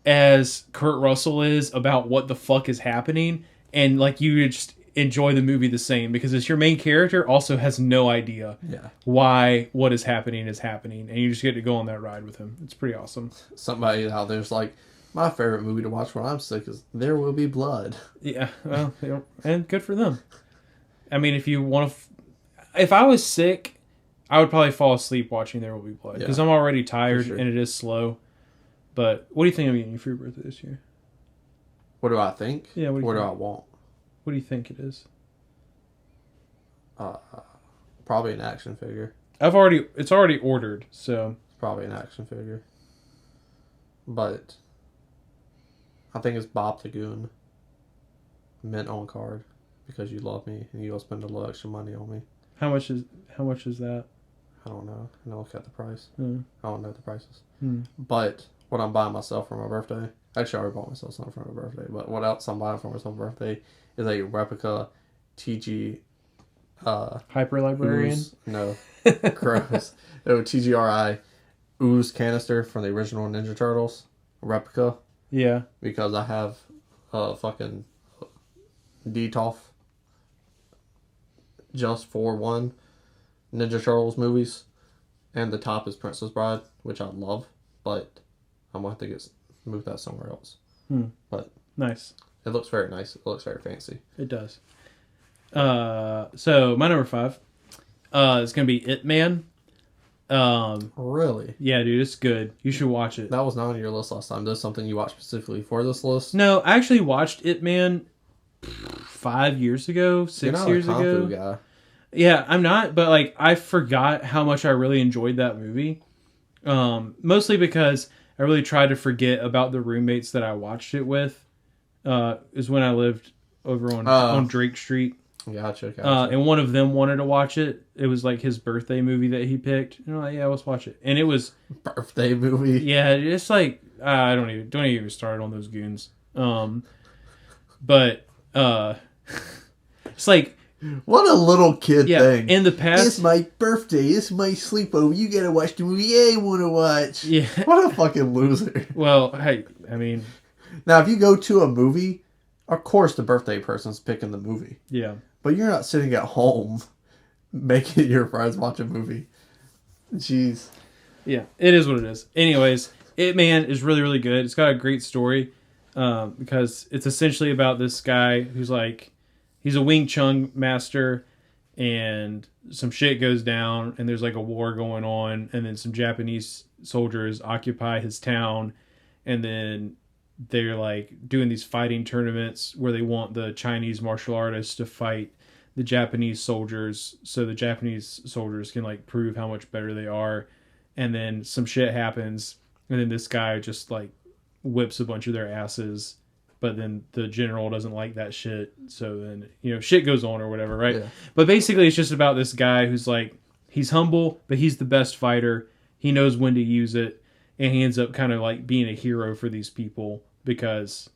as Kurt Russell is about what the fuck is happening, and you just enjoy the movie the same, because it's your main character also has no idea why what is happening, and you just get to go on that ride with him. It's pretty awesome.
Somebody out there's my favorite movie to watch when I'm sick is There Will Be Blood.
Yeah, well, and good for them. I mean, if you want to, if I was sick, I would probably fall asleep watching There Will Be Blood because I'm already tired
sure.
and it is slow. But what do you think I'm getting you for your birthday this year?
What do I think?
Yeah, what do
I want?
What do you think it is?
Probably an action figure.
It's already ordered, so
It's probably an action figure. But I think it's Bob the Goon. Mint on card because you love me and you'll spend a little extra money on me.
how much is that?
I don't know. I look at the price.
Mm.
I don't know the prices.
Mm.
But what I'm buying myself for my birthday, actually I already bought myself something for my birthday, but what else I'm buying for myself for my birthday is a replica TG
Hyper Librarian?
ooze, no, gross. No, TGRI ooze canister from the original Ninja Turtles replica
Yeah.
because I have fucking DTOF just for one Ninja Turtles movies, and the top is Princess Bride, which I love, but I'm gonna have to move that somewhere else. But
Nice.
it looks very nice. It looks very fancy.
It does. So my number 5 is gonna be It Man.
Really?
Yeah, dude, it's good. You should watch it.
That was not on your list last time. This is something you watched specifically for this list?
No, I actually watched It Man 5 years ago, 6
You're not
years
a kung
ago.
fu guy.
Yeah, I'm not, but like I forgot how much I really enjoyed that movie. Mostly because I really tried to forget about the roommates that I watched it with. Is when I lived over on Drake Street.
Gotcha.
And one of them wanted to watch it. It was like his birthday movie that he picked. And I'm like, yeah, let's watch it. And it was
Birthday movie.
yeah, it's like don't even start on those goons. But it's like
What a little kid thing.
in the past,
It's my birthday. It's my sleepover. You gotta watch the movie I want to watch.
yeah.
What a fucking loser.
Well, hey, I mean,
Now, if you go to a movie, of course the birthday person's picking the movie.
yeah.
But you're not sitting at home making your friends watch a movie. Jeez.
Yeah, it is what it is. Anyways, It Man is really, really good. It's got a great story because it's essentially about this guy who's like, he's a Wing Chun master and some shit goes down and there's like a war going on and then some Japanese soldiers occupy his town and then they're like doing these fighting tournaments where they want the Chinese martial artists to fight the Japanese soldiers so the Japanese soldiers can like prove how much better they are. And then some shit happens and then this guy just like whips a bunch of their asses, but then the general doesn't like that shit. So then, shit goes on or whatever, right?
Yeah.
But basically it's just about this guy who's like, he's humble, but he's the best fighter. He knows when to use it. And he ends up kind of like being a hero for these people because,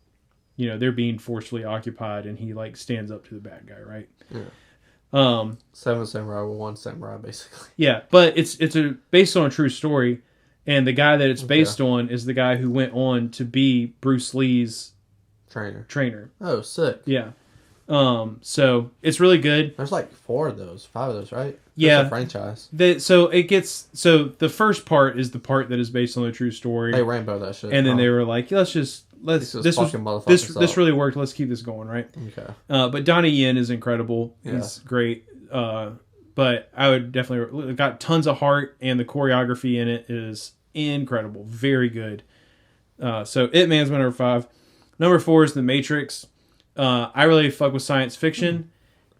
they're being forcefully occupied and he like stands up to the bad guy, right?
Yeah. 7 samurai with 1 samurai, basically.
Yeah, but it's based on a true story. And the guy that it's based on is the guy who went on to be Bruce Lee's trainer.
Oh, sick.
Yeah. So it's really good.
There's like 4 of those, 5 of those, right?
Yeah.
It's a franchise.
So the first part is the part that is based on the true story.
They rainbow that shit.
And then they were like, this really worked. Let's keep this going, right?
Okay.
But Donnie Yen is incredible.
Yeah.
He's great. But I would definitely got tons of heart, and the choreography in it is incredible, very good. So It Man's my number 5. Number 4 is The Matrix. I really fuck with science fiction,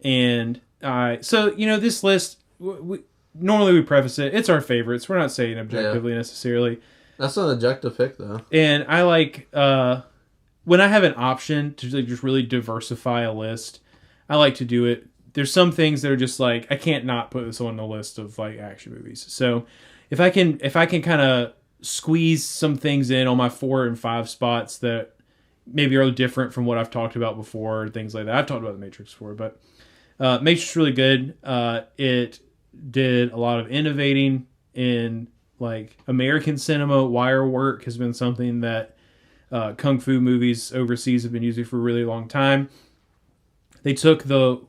and this list normally we preface it. It's our favorites. We're not saying objectively necessarily.
That's an objective pick, though.
And I like when I have an option to just really diversify a list. I like to do it. There's some things that are just like I can't not put this on the list of like action movies. So if I can kind of squeeze some things in on my 4 and 5 spots that maybe are different from what I've talked about before, things like that. I've talked about The Matrix before, but Matrix is really good. It did a lot of innovating in like American cinema. Wire work has been something that kung fu movies overseas have been using for a really long time. They took it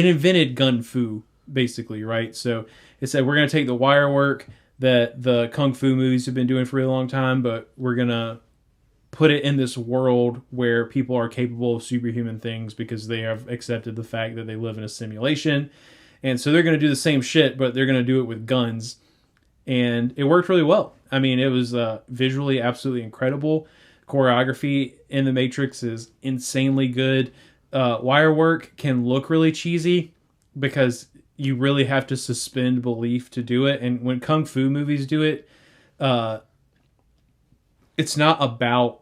invented gun fu, basically, right? So it said, we're going to take the wire work that the kung fu movies have been doing for a really long time, but we're going to put it in this world where people are capable of superhuman things because they have accepted the fact that they live in a simulation. And so they're going to do the same shit, but they're going to do it with guns. And it worked really well. I mean, it was visually absolutely incredible. Choreography in The Matrix is insanely good. Wire work can look really cheesy because you really have to suspend belief to do it. And when kung fu movies do it, it's not about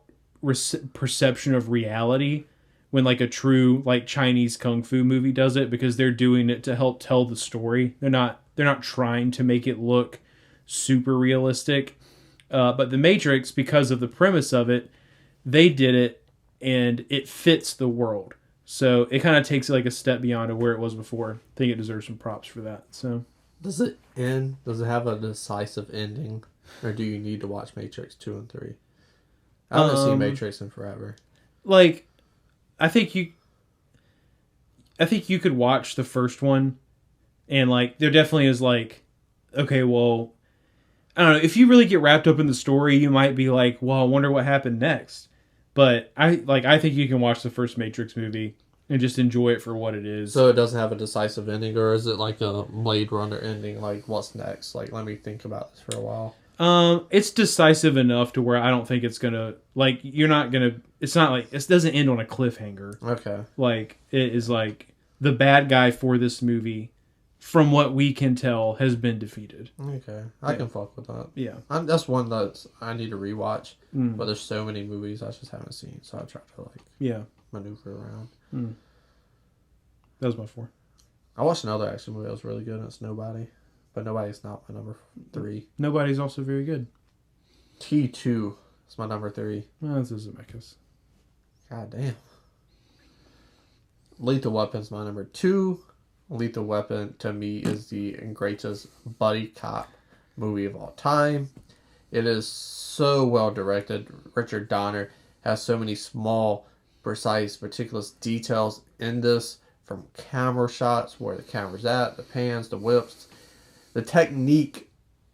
perception of reality when like a true like Chinese kung fu movie does it, because they're doing it to help tell the story. They're not trying to make it look super realistic. But The Matrix, because of the premise of it, they did it and it fits the world. So it kind of takes it like a step beyond of where it was before. I think it deserves some props for that. So
Does it end? Does it have a decisive ending? Or do you need to watch Matrix 2 and 3? I haven't seen Matrix in forever.
Like, I think you could watch the first one and like there definitely is like, okay, well, I don't know, if you really get wrapped up in the story, you might be like, well, I wonder what happened next. But I think you can watch the first Matrix movie and just enjoy it for what it is.
So it doesn't have a decisive ending, or is it like a Blade Runner ending? Like, what's next? Like, let me think about this for a while.
It's decisive enough to where I don't think it's gonna like it's not like it doesn't end on a cliffhanger.
Okay.
Like it is like the bad guy for this movie, from what we can tell, has been defeated.
Okay, I can fuck with that.
Yeah,
that's one that I need to rewatch. But there's so many movies I just haven't seen, so I try to maneuver around.
That was my 4.
I watched another action movie that was really good, and it's Nobody. But Nobody's not my number 3.
Nobody's also very good.
T2 is my number 3.
Well, this is Zemeckis.
God damn. Lethal Weapon's my number 2. Lethal Weapon, to me, is the greatest buddy cop movie of all time. It is so well directed. Richard Donner has so many small, precise, meticulous details in this, from camera shots, where the camera's at, the pans, the whips. The technique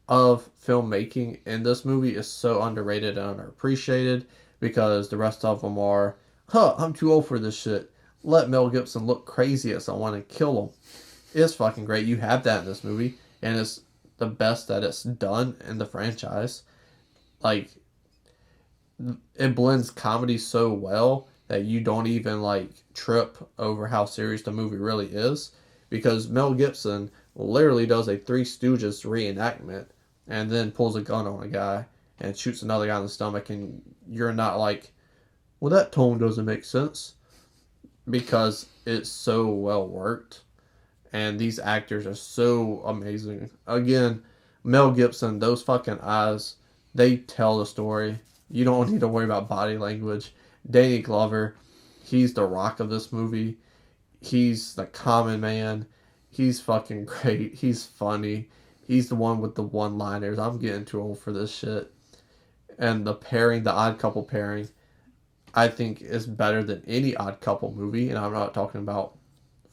of filmmaking in this movie is so underrated and underappreciated, because the rest of them are, I'm too old for this shit. Let Mel Gibson look crazy at someone and kill him. It's fucking great. You have that in this movie, and it's the best that it's done in the franchise. Like, it blends comedy so well that you don't even like trip over how serious the movie really is, because Mel Gibson literally does a Three Stooges reenactment and then pulls a gun on a guy and shoots another guy in the stomach, and you're not like, well, that tone doesn't make sense, because it's so well worked and these actors are so amazing. Again, Mel Gibson, those fucking eyes, they tell the story. You don't need to worry about body language. Danny Glover, he's the rock of this movie. He's the common man. He's fucking great. He's funny. He's the one with the one-liners. I'm getting too old for this shit. And the pairing, the Odd Couple pairing, I think is better than any Odd Couple movie. And I'm not talking about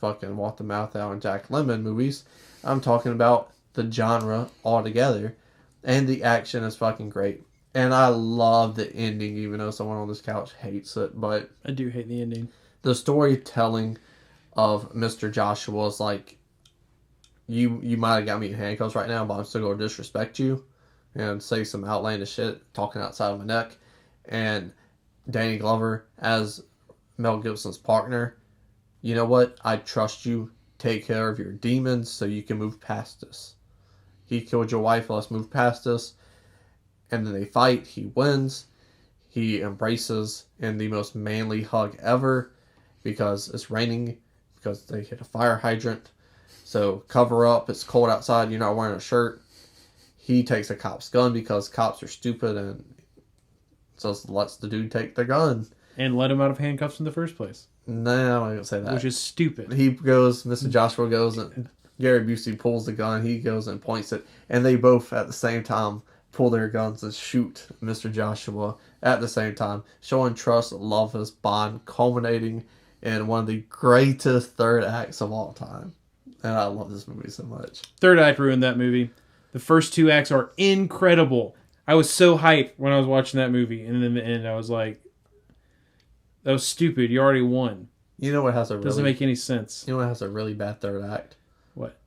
fucking Walk the Mouth Out and Jack Lemmon movies. I'm talking about the genre altogether. And the action is fucking great. And I love the ending, even though someone on this couch hates it. But
I do hate the ending.
The storytelling of Mr. Joshua is like, you might have got me in handcuffs right now, but I'm still going to disrespect you and say some outlandish shit talking outside of my neck. And Danny Glover as Mel Gibson's partner, you know what? I trust you. Take care of your demons so you can move past this. He killed your wife, let's move past this. And then they fight. He wins. He embraces in the most manly hug ever, because it's raining, because they hit a fire hydrant. So cover up. It's cold outside. You're not wearing a shirt. He takes a cop's gun because cops are stupid, and just lets the dude take the gun.
And let him out of handcuffs in the first place.
No, I don't say that.
Which is stupid.
He goes, Mr. Joshua goes, and Gary Busey pulls the gun. He goes and points it. And they both, at the same time, pull their guns and shoot Mr. Joshua at the same time. Showing trust, love, his bond, culminating in one of the greatest third acts of all time. And I love this movie so much.
Third act ruined that movie. The first 2 acts are incredible. I was so hyped when I was watching that movie. And then in the end, I was like, that was stupid. You already won.
You know what has a really...
Doesn't make any sense.
You know what has a really bad third act?
What?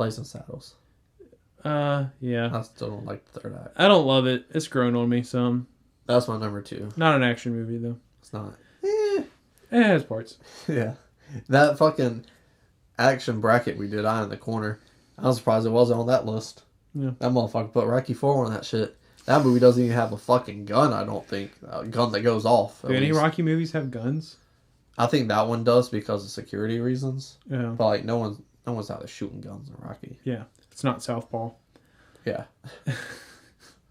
Blazing Saddles.
Yeah.
I still don't like the third act.
I don't love it. It's grown on me some.
That's my number 2.
Not an action movie though.
It's not.
It has parts.
Yeah. That fucking action bracket we did on in the corner. I was surprised it wasn't on that list.
Yeah.
That motherfucker put Rocky 4 on that shit. That movie doesn't even have a fucking gun, I don't think. A gun that goes off.
Do any Rocky movies have guns?
I think that one does because of security reasons.
Yeah.
But like no one's out there shooting guns in Rocky.
Yeah. It's not Southpaw.
Yeah.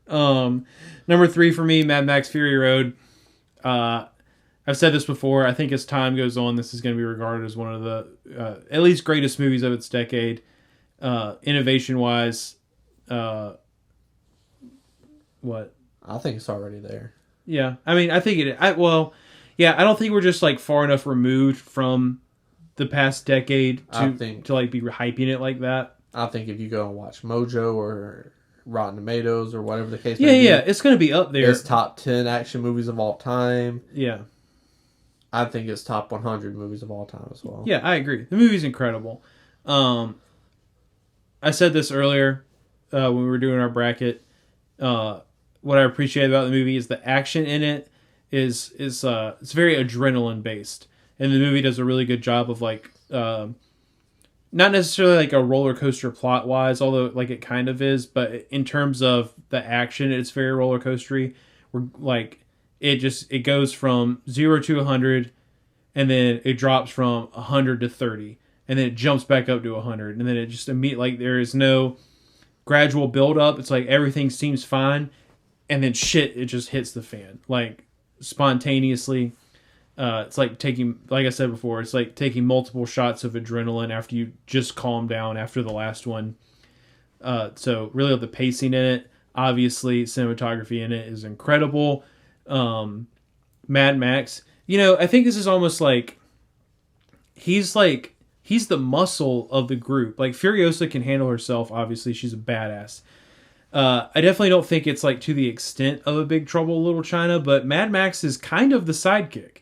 Number 3 for me, Mad Max Fury Road. I've said this before. I think as time goes on, this is going to be regarded as one of the at least greatest movies of its decade. Innovation-wise, what?
I think it's already there.
Yeah, I mean, I think it. I don't think we're just like far enough removed from the past decade to like be hyping it like that.
I think if you go and watch Mojo or Rotten Tomatoes or whatever the case may be,
yeah, it's going to be up there.
It's top 10 action movies of all time.
Yeah.
I think it's top 100 movies of all time as well.
Yeah, I agree. The movie's incredible. I said this earlier when we were doing our bracket. What I appreciate about the movie is the action in it is it's very adrenaline based, and the movie does a really good job of like not necessarily like a roller coaster plot wise, although like it kind of is, but in terms of the action, it's very roller coastery. We're like it goes from 0 to 100, and then it drops from 100 to 30, and then it jumps back up to 100, and then it just immediately like there is no gradual build up. It's like everything seems fine, and then shit, it just hits the fan like spontaneously. It's like taking, like I said before, it's like taking multiple shots of adrenaline after you just calm down after the last one. So really the pacing in it, obviously cinematography in it is incredible. Mad Max, I think this is almost like he's the muscle of the group. Like Furiosa can handle herself. Obviously she's a badass. I definitely don't think it's like to the extent of a Big Trouble in Little China, but Mad Max is kind of the sidekick.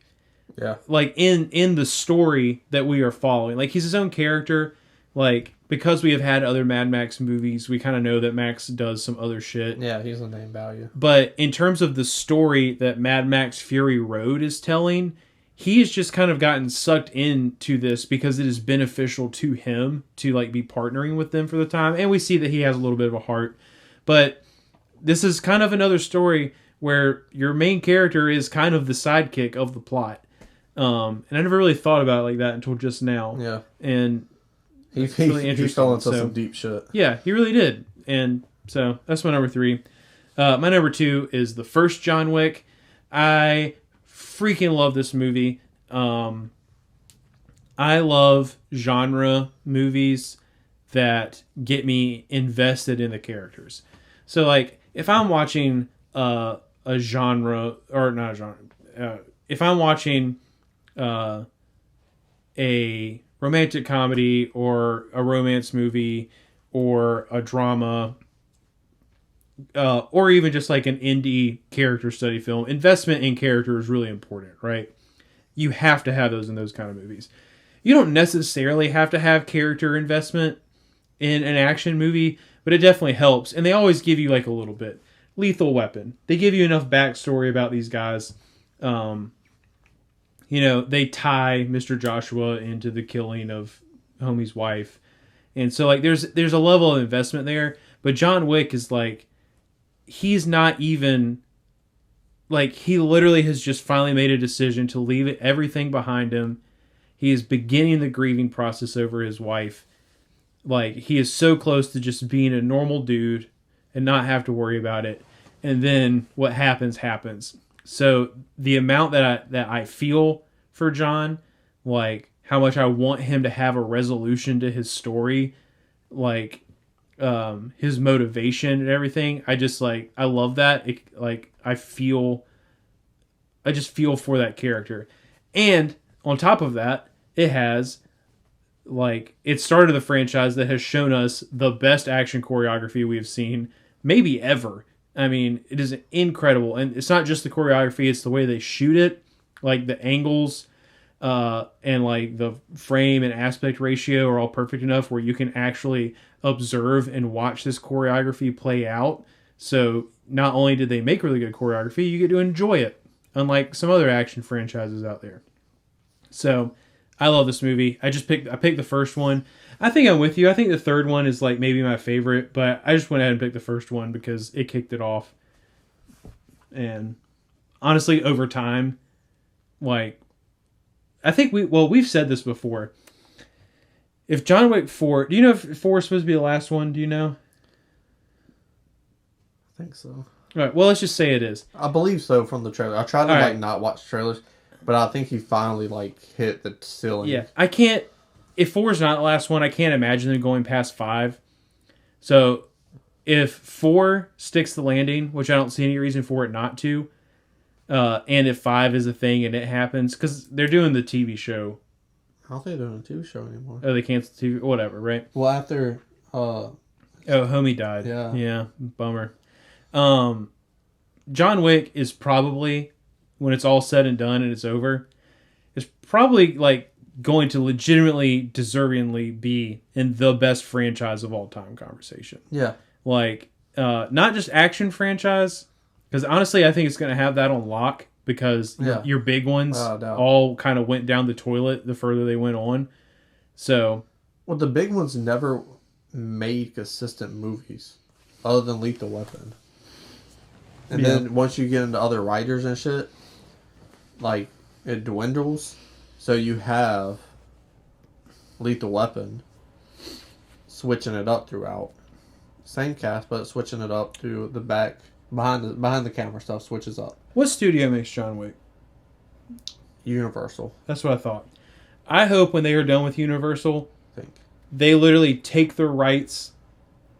Yeah.
Like in the story that we are following. Like he's his own character. Like because we have had other Mad Max movies, we kind of know that Max does some other shit.
Yeah, he's a name value.
But in terms of the story that Mad Max Fury Road is telling, he has just kind of gotten sucked into this because it is beneficial to him to like be partnering with them for the time. And we see that he has a little bit of a heart. But this is kind of another story where your main character is kind of the sidekick of the plot. And I never really thought about it like that until just now.
Yeah.
And
He
really interesting.
fell into some deep shit.
Yeah, he really did. And so that's my number 3. My number 2 is the first John Wick. I freaking love this movie. I love genre movies that get me invested in the characters. So like if I'm watching a genre, or not a genre, if I'm watching a romantic comedy or a romance movie or a drama, or even just like an indie character study film, investment in character is really important, right? You have to have those in those kind of movies. You don't necessarily have to have character investment in an action movie, but it definitely helps. And they always give you like a little bit. Lethal Weapon. They give you enough backstory about these guys. They tie Mr. Joshua into the killing of homie's wife. And so like there's a level of investment there. But John Wick is like, he's not even, like, he literally has just finally made a decision to leave everything behind him. He is beginning the grieving process over his wife. Like, he is so close to just being a normal dude and not have to worry about it. And then what happens. So the amount that I feel for John, like how much I want him to have a resolution to his story, like his motivation and everything, I just like, I love that. I just feel for that character. And on top of that, it has, like, it started the franchise that has shown us the best action choreography we have seen maybe ever. I mean, it is incredible. And it's not just the choreography, it's the way they shoot it, like the angles, and like the frame and aspect ratio are all perfect enough where you can actually observe and watch this choreography play out. So not only did they make really good choreography, you get to enjoy it, unlike some other action franchises out there. So I love this movie. I picked the first one. I think I'm with you. I think the third one is like maybe my favorite, but I just went ahead and picked the first one because it kicked it off. And honestly, over time, like I think we've said this before. If John Wick 4, do you know if 4 is supposed to be the last one? Do you know?
I think so.
All right. Well, let's just say it is.
I believe so from the trailer. I tried to
All right.
not watch trailers, but I think he finally hit the ceiling.
Yeah, I can't. If 4 is not the last one, I can't imagine them going past 5. So, if 4 sticks the landing, which I don't see any reason for it not to, and if 5 is a thing and it happens, because they're doing the TV show.
I don't think they're doing a TV show anymore.
Oh, they canceled TV, whatever, right?
Well, after
homie died. Yeah, bummer. John Wick is probably, when it's all said and done and it's over, is probably like going to legitimately, deservingly be in the best franchise of all time conversation.
Yeah.
Like, not just action franchise, because honestly, I think it's going to have that on lock because your big ones all kind of went down the toilet the further they went on. So,
well, the big ones never made consistent movies other than Lethal Weapon. And then once you get into other writers and shit, like, it dwindles. So you have Lethal Weapon switching it up throughout. Same cast, but switching it up to the back, behind the camera stuff switches up.
What studio makes John Wick?
Universal.
That's what I thought. I hope when they are done with Universal, they literally take the rights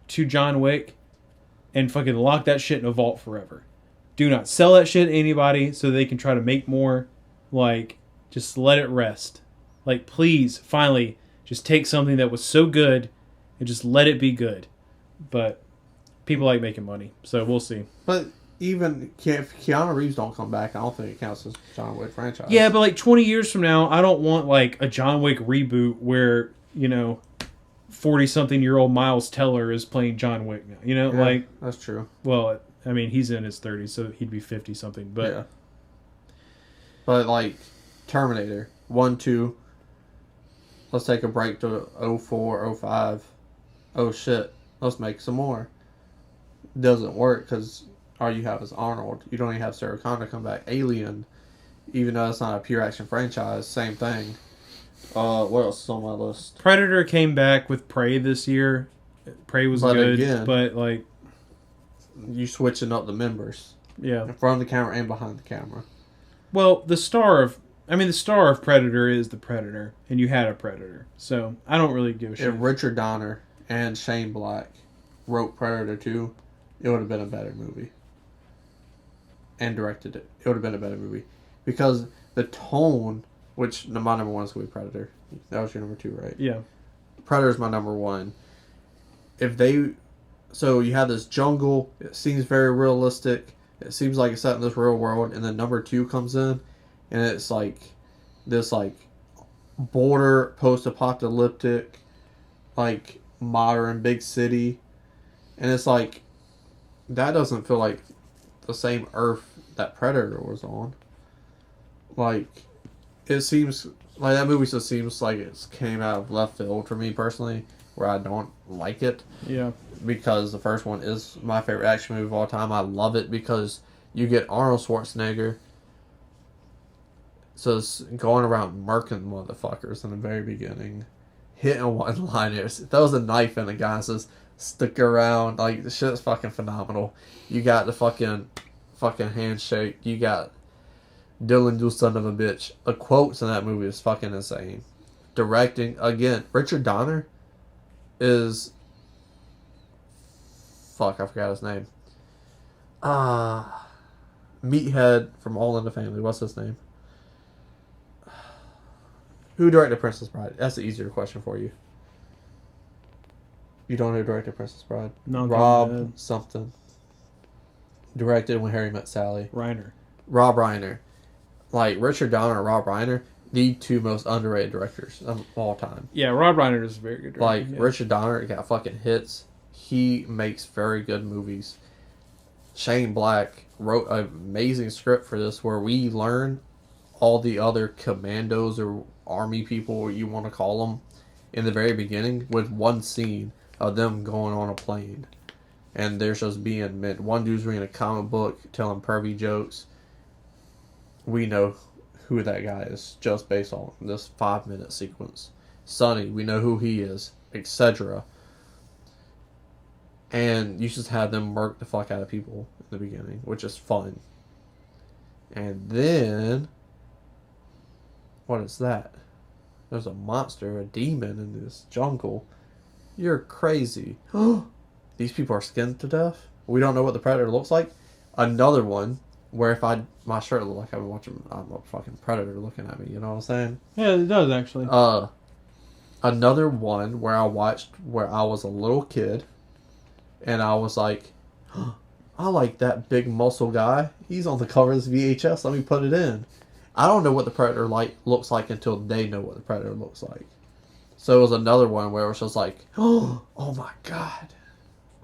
to John Wick and fucking lock that shit in a vault forever. Do not sell that shit to anybody so they can try to make more. Like, just let it rest. Like, please, finally, just take something that was so good and just let it be good. But people like making money, so we'll see.
But even if Keanu Reeves don't come back, I don't think it counts as John Wick franchise.
Yeah, but like 20 years from now, I don't want like a John Wick reboot where, 40-something-year-old Miles Teller is playing John Wick now.
Yeah, that's true.
Well, I mean, he's in his 30s, so he'd be 50-something. But
yeah. But like Terminator 1, 2. Let's take a break to 04, 05. Oh shit, let's make some more. Doesn't work because all you have is Arnold. You don't even have Sarah Connor come back. Alien, even though it's not a pure action franchise, same thing. What else is on my list?
Predator came back with Prey this year. Prey was good, again, but like
you switching up the members.
Yeah,
in front of the camera and behind the camera.
Well, the star of Predator is the Predator, and you had a Predator, so I don't really give a shit.
If Richard Donner and Shane Black wrote Predator 2, it would have been a better movie. And directed it. It would have been a better movie. Because the tone, which my number one is going to be Predator. That was your number 2, right?
Yeah.
Predator's my number 1. So you have this jungle, it seems very realistic. It seems like it's set in this real world, and then number 2 comes in, and it's like this like border post-apocalyptic, like modern big city, and it's like that doesn't feel like the same Earth that Predator was on. Like, it seems like that movie just seems like it came out of left field for me personally, where I don't like it.
Yeah.
Because the first one is my favorite action movie of all time. I love it because you get Arnold Schwarzenegger. So it's going around murking motherfuckers in the very beginning. Hitting one-liners. If that was a knife in a guy, says stick around. Like, the shit's fucking phenomenal. You got the fucking handshake. You got Dylan, you son of a bitch. The quotes in that movie is fucking insane. Directing, again, Richard Donner is... Fuck, I forgot his name. Meathead from All in the Family. What's his name? Who directed Princess Bride? That's the easier question for you. You don't know who directed Princess Bride?
No,
Rob something. Directed When Harry Met Sally.
Reiner.
Rob Reiner. Like, Richard Donner and Rob Reiner, the two most underrated directors of all time.
Yeah, Rob Reiner is a very good director.
Like,
yeah.
Richard Donner got fucking hits. He makes very good movies. Shane Black wrote an amazing script for this where we learn all the other commandos or army people, or you want to call them, in the very beginning with one scene of them going on a plane. And there's just being meant. One dude's reading a comic book, telling pervy jokes. We know who that guy is just based on this 5-minute sequence. Sonny, we know who he is, etc. And you just have them murk the fuck out of people in the beginning, which is fun. And then, what is that? There's a monster, a demon in this jungle. You're crazy. These people are skinned to death. We don't know what the predator looks like. Another one where if my shirt looked like I'm a fucking predator looking at me. You know what I'm saying?
Yeah, it does actually.
Another one where I watched where I was a little kid, and I was like, I like that big muscle guy. He's on the cover of this VHS. Let me put it in. I don't know what the predator looks like until they know what the predator looks like. So it was another one where it was just like, oh my god.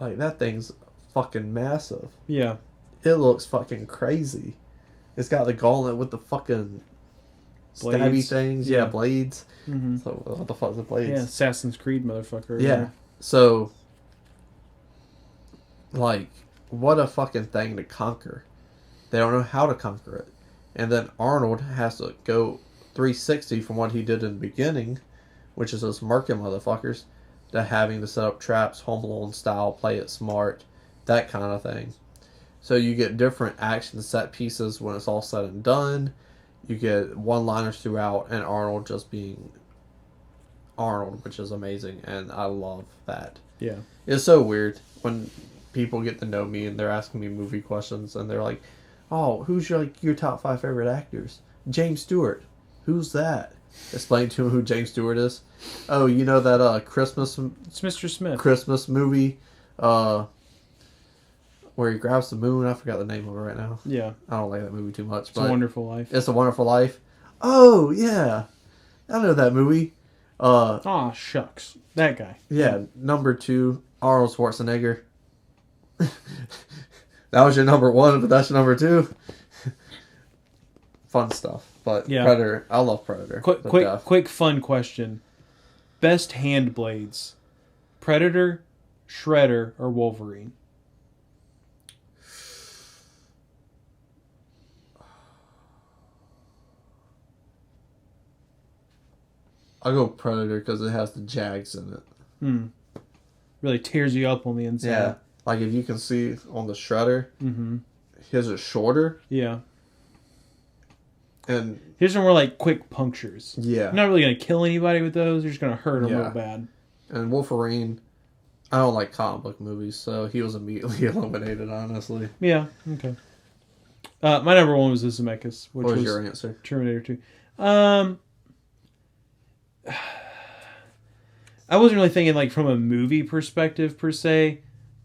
Like, that thing's fucking massive.
Yeah.
It looks fucking crazy. It's got the gauntlet with the fucking stabby
Blades.
things. Yeah, blades. Mm-hmm. So what the fuck is the blades?
Yeah, Assassin's Creed motherfucker.
Yeah. So, like, what a fucking thing to conquer. They don't know how to conquer it. And then Arnold has to go 360 from what he did in the beginning, which is those murking motherfuckers, to having to set up traps, Home Alone style, play it smart, that kind of thing. So you get different action set pieces when it's all said and done. You get one-liners throughout, and Arnold just being Arnold, which is amazing, and I love that.
Yeah.
It's so weird when people get to know me and they're asking me movie questions, and they're like, oh, who's your top 5 favorite actors? James Stewart. Who's that? Explain to him who James Stewart is. Oh, you know that Christmas...
It's Mr. Smith.
Christmas movie where he grabs the moon. I forgot the name of it right now.
Yeah.
I don't like that movie too much.
It's a Wonderful Life.
It's a Wonderful Life. Oh, yeah. I know that movie.
Aw, shucks. That guy.
Yeah, number 2, Arnold Schwarzenegger. That was your number 1, but that's your number 2. Fun stuff. But yeah. Predator, I love Predator.
Quick fun question. Best hand blades. Predator, Shredder, or Wolverine?
I'll go Predator because it has the Jags in it.
Really tears you up on the inside.
Yeah. Like if you can see on the Shredder, his is shorter.
Yeah.
And
his are more like quick punctures.
Yeah.
You're not really going to kill anybody with those. You're just going to hurt them real bad.
And Wolverine, I don't like comic book movies, so he was immediately eliminated, honestly.
Yeah, okay. My number 1 was the Zemeckis, which
what was your answer?
Terminator 2. I wasn't really thinking like from a movie perspective per se,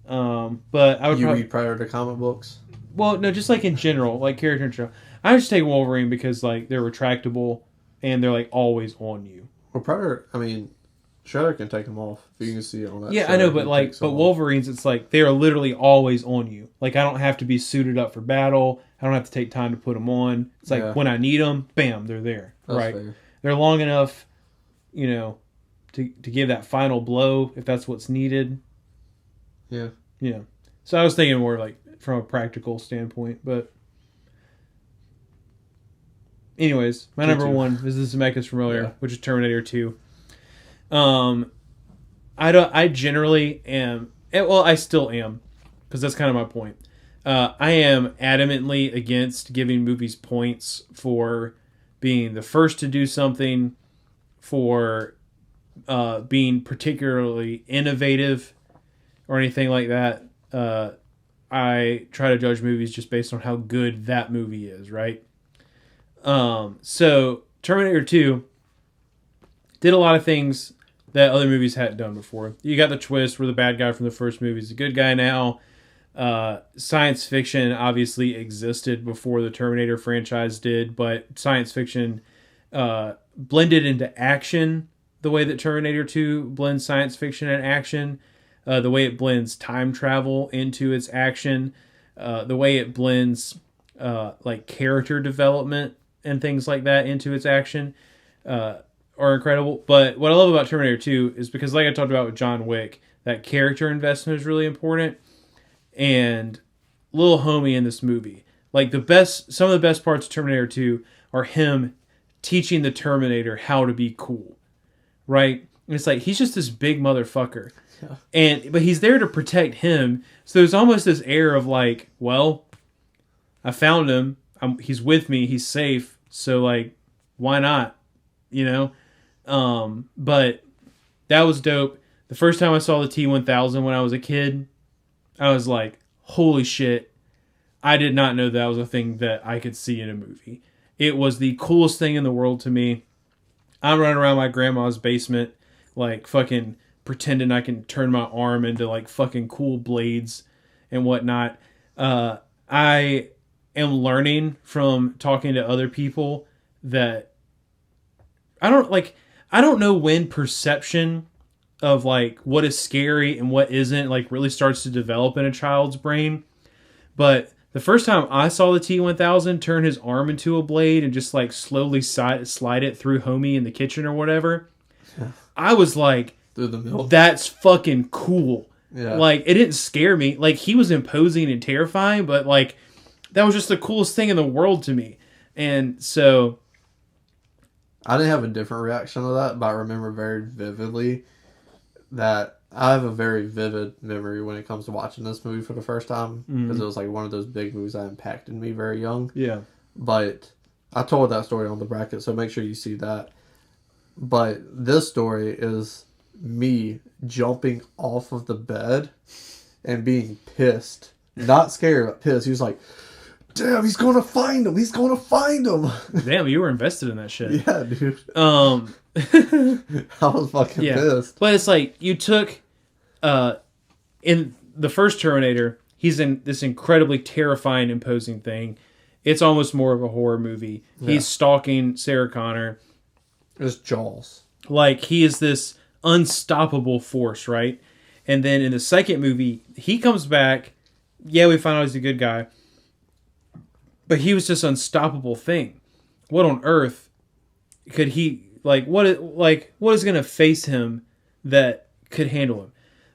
but I would.
You read Predator comic books?
Well, no, just like in general, like character in general. I would just take Wolverine because like they're retractable and they're like always on you.
Well, Predator, I mean, Shredder can take them off. If you can see it on that.
Yeah, I know, but Wolverine's, it's like they are literally always on you. Like I don't have to be suited up for battle. I don't have to take time to put them on. It's like when I need them, bam, they're there.
That's
right?
fair.
They're long enough, to give that final blow if that's what's needed.
Yeah.
Yeah. So I was thinking more like from a practical standpoint, but anyways, my number 1 is the Zemeckis from earlier, which is Terminator 2. I generally am, well, I still am, because that's kind of my point. I am adamantly against giving movies points for being the first to do something, for being particularly innovative or anything like that. I try to judge movies just based on how good that movie is, right? So Terminator 2 did a lot of things that other movies hadn't done before. You got the twist where the bad guy from the first movie is the good guy now. Science fiction obviously existed before the Terminator franchise did, but science fiction blended into action the way that Terminator 2 blends science fiction and action, the way it blends time travel into its action, the way it blends like character development and things like that into its action are incredible. But what I love about Terminator 2 is because, like I talked about with John Wick, that character investment is really important. And little homie in this movie, like some of the best parts of Terminator 2 are him teaching the Terminator how to be cool, right? And it's like he's just this big motherfucker, but he's there to protect him. So there's almost this air of like, well, I found him. He's with me. He's safe. So like, why not? You know. But that was dope. The first time I saw the T-1000 when I was a kid, I was like, holy shit. I did not know that was a thing that I could see in a movie. It was the coolest thing in the world to me. I'm running around my grandma's basement, like fucking pretending I can turn my arm into like fucking cool blades and whatnot. I am learning from talking to other people that I don't know when perception of like what is scary and what isn't like really starts to develop in a child's brain. But the first time I saw the T-1000 turn his arm into a blade and just like slowly slide it through homie in the kitchen or whatever, I was like,
through the middle.
That's fucking cool.
Yeah.
Like it didn't scare me. Like he was imposing and terrifying, but like that was just the coolest thing in the world to me. And so
I didn't have a different reaction to that, but I remember very vividly that I have a very vivid memory when it comes to watching this movie for the first time, because it was like one of those big movies that impacted me very young.
Yeah.
But I told that story on the bracket, so make sure you see that. But this story is me jumping off of the bed and being pissed. Not scared, but pissed. He was like, damn, he's going to find him. He's going to find him.
Damn, you were invested in that shit.
Yeah, dude. I was fucking pissed.
But it's like you took in the first Terminator, he's in this incredibly terrifying, imposing thing. It's almost more of a horror movie. Yeah. He's stalking Sarah Connor.
It's Jaws.
Like he is this unstoppable force, right? And then in the second movie, he comes back. Yeah, we find out he's a good guy. But he was this unstoppable thing. What on earth could he what is going to face him that could handle him?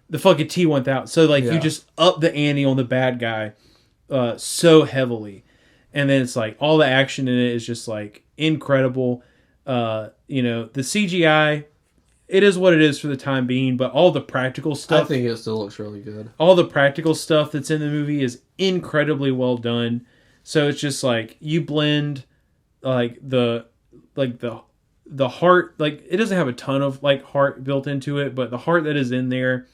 The fucking T-1000. So you just up the ante on the bad guy so heavily. And then it's like all the action in it is just like incredible. The CGI, it is what it is for the time being, but all the practical stuff,
I think it still looks really good.
All the practical stuff that's in the movie is incredibly well done. So it's just like you blend the heart, like it doesn't have a ton of like heart built into it, but the heart that is in there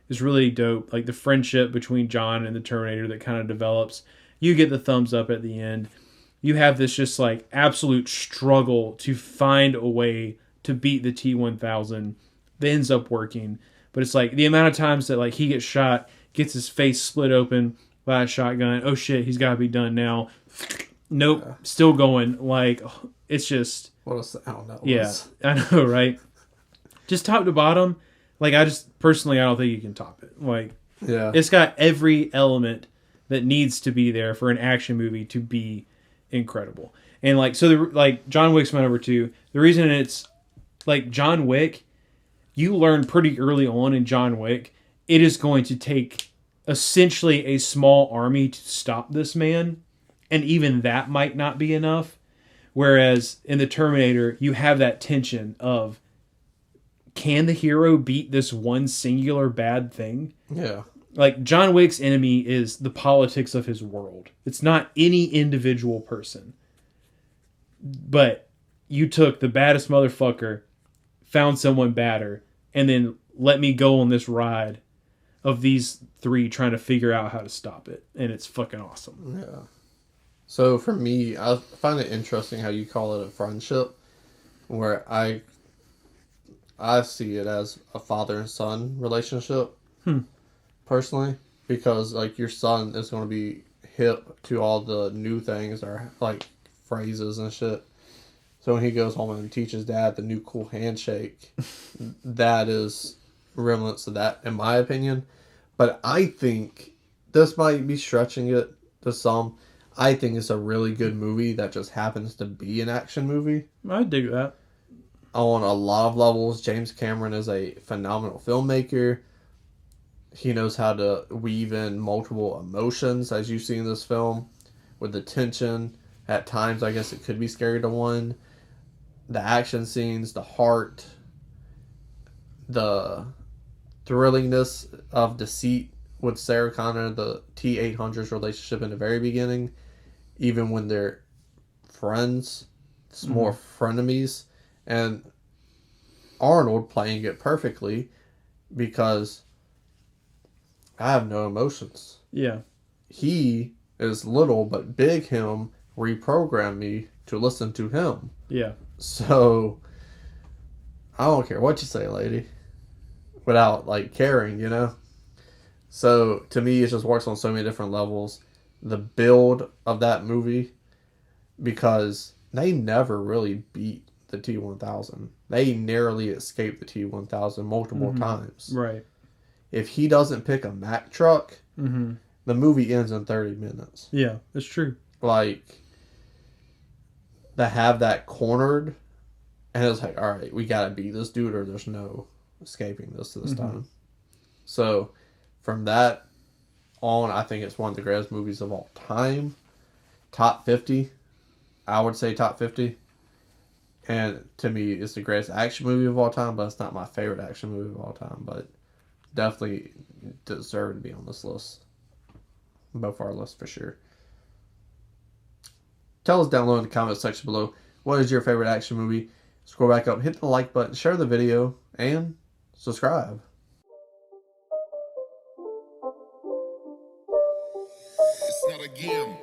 is really dope. Like the friendship between John and the Terminator that kind of develops. You get the thumbs up at the end. You have this just like absolute struggle to find a way to beat the T-1000 that ends up working. But it's like the amount of times that like he gets shot, gets his face split open by a shotgun. Oh shit, he's got to be done now. Nope, still going. Like it's just
what a sound that was.
Yeah, I know, right? Just top to bottom. Like I don't think you can top it. Like
yeah,
it's got every element that needs to be there for an action movie to be incredible. And like John Wick's my number 2. The reason it's like John Wick, you learn pretty early on in John Wick, it is going to take essentially a small army to stop this man, and even that might not be enough. Whereas in the Terminator, you have that tension of, can the hero beat this one singular bad thing?
Yeah.
Like John Wick's enemy is the politics of his world. It's not any individual person. But you took the baddest motherfucker, found someone badder, and then let me go on this ride of these 3 trying to figure out how to stop it. And it's fucking awesome.
Yeah. So for me, I find it interesting how you call it a friendship, where I see it as a father and son relationship, personally, because like your son is going to be hip to all the new things or like phrases and shit. So when he goes home and teaches dad the new cool handshake, that is remnants of that, in my opinion. But I think this might be stretching it to some. I think it's a really good movie that just happens to be an action movie.
I dig that.
On a lot of levels, James Cameron is a phenomenal filmmaker. He knows how to weave in multiple emotions, as you see in this film, with the tension. At times, I guess it could be scary to one. The action scenes, the heart, the thrillingness of deceit with Sarah Connor, the T-800's relationship in the very beginning, even when they're friends, it's more frenemies, and Arnold playing it perfectly because I have no emotions.
Yeah.
He is little, but big him reprogrammed me to listen to him.
Yeah.
So I don't care what you say, lady, without like caring, you know. So to me, it just works on so many different levels. The build of that movie, because they never really beat the T-1000. They narrowly escaped the T-1000 multiple times.
Right.
If he doesn't pick a Mack truck, the movie ends in 30 minutes.
Yeah, that's true.
Like, to have that cornered, and it's like, all right, we gotta beat this dude, or there's no escaping this time. So, from that on, I think it's one of the greatest movies of all time. Top 50, I would say top 50. And to me, it's the greatest action movie of all time, but it's not my favorite action movie of all time. But definitely deserve to be on this list. Both our lists for sure. Tell us down below in the comment section below, what is your favorite action movie? Scroll back up, hit the like button, share the video, and subscribe.
It's not a game.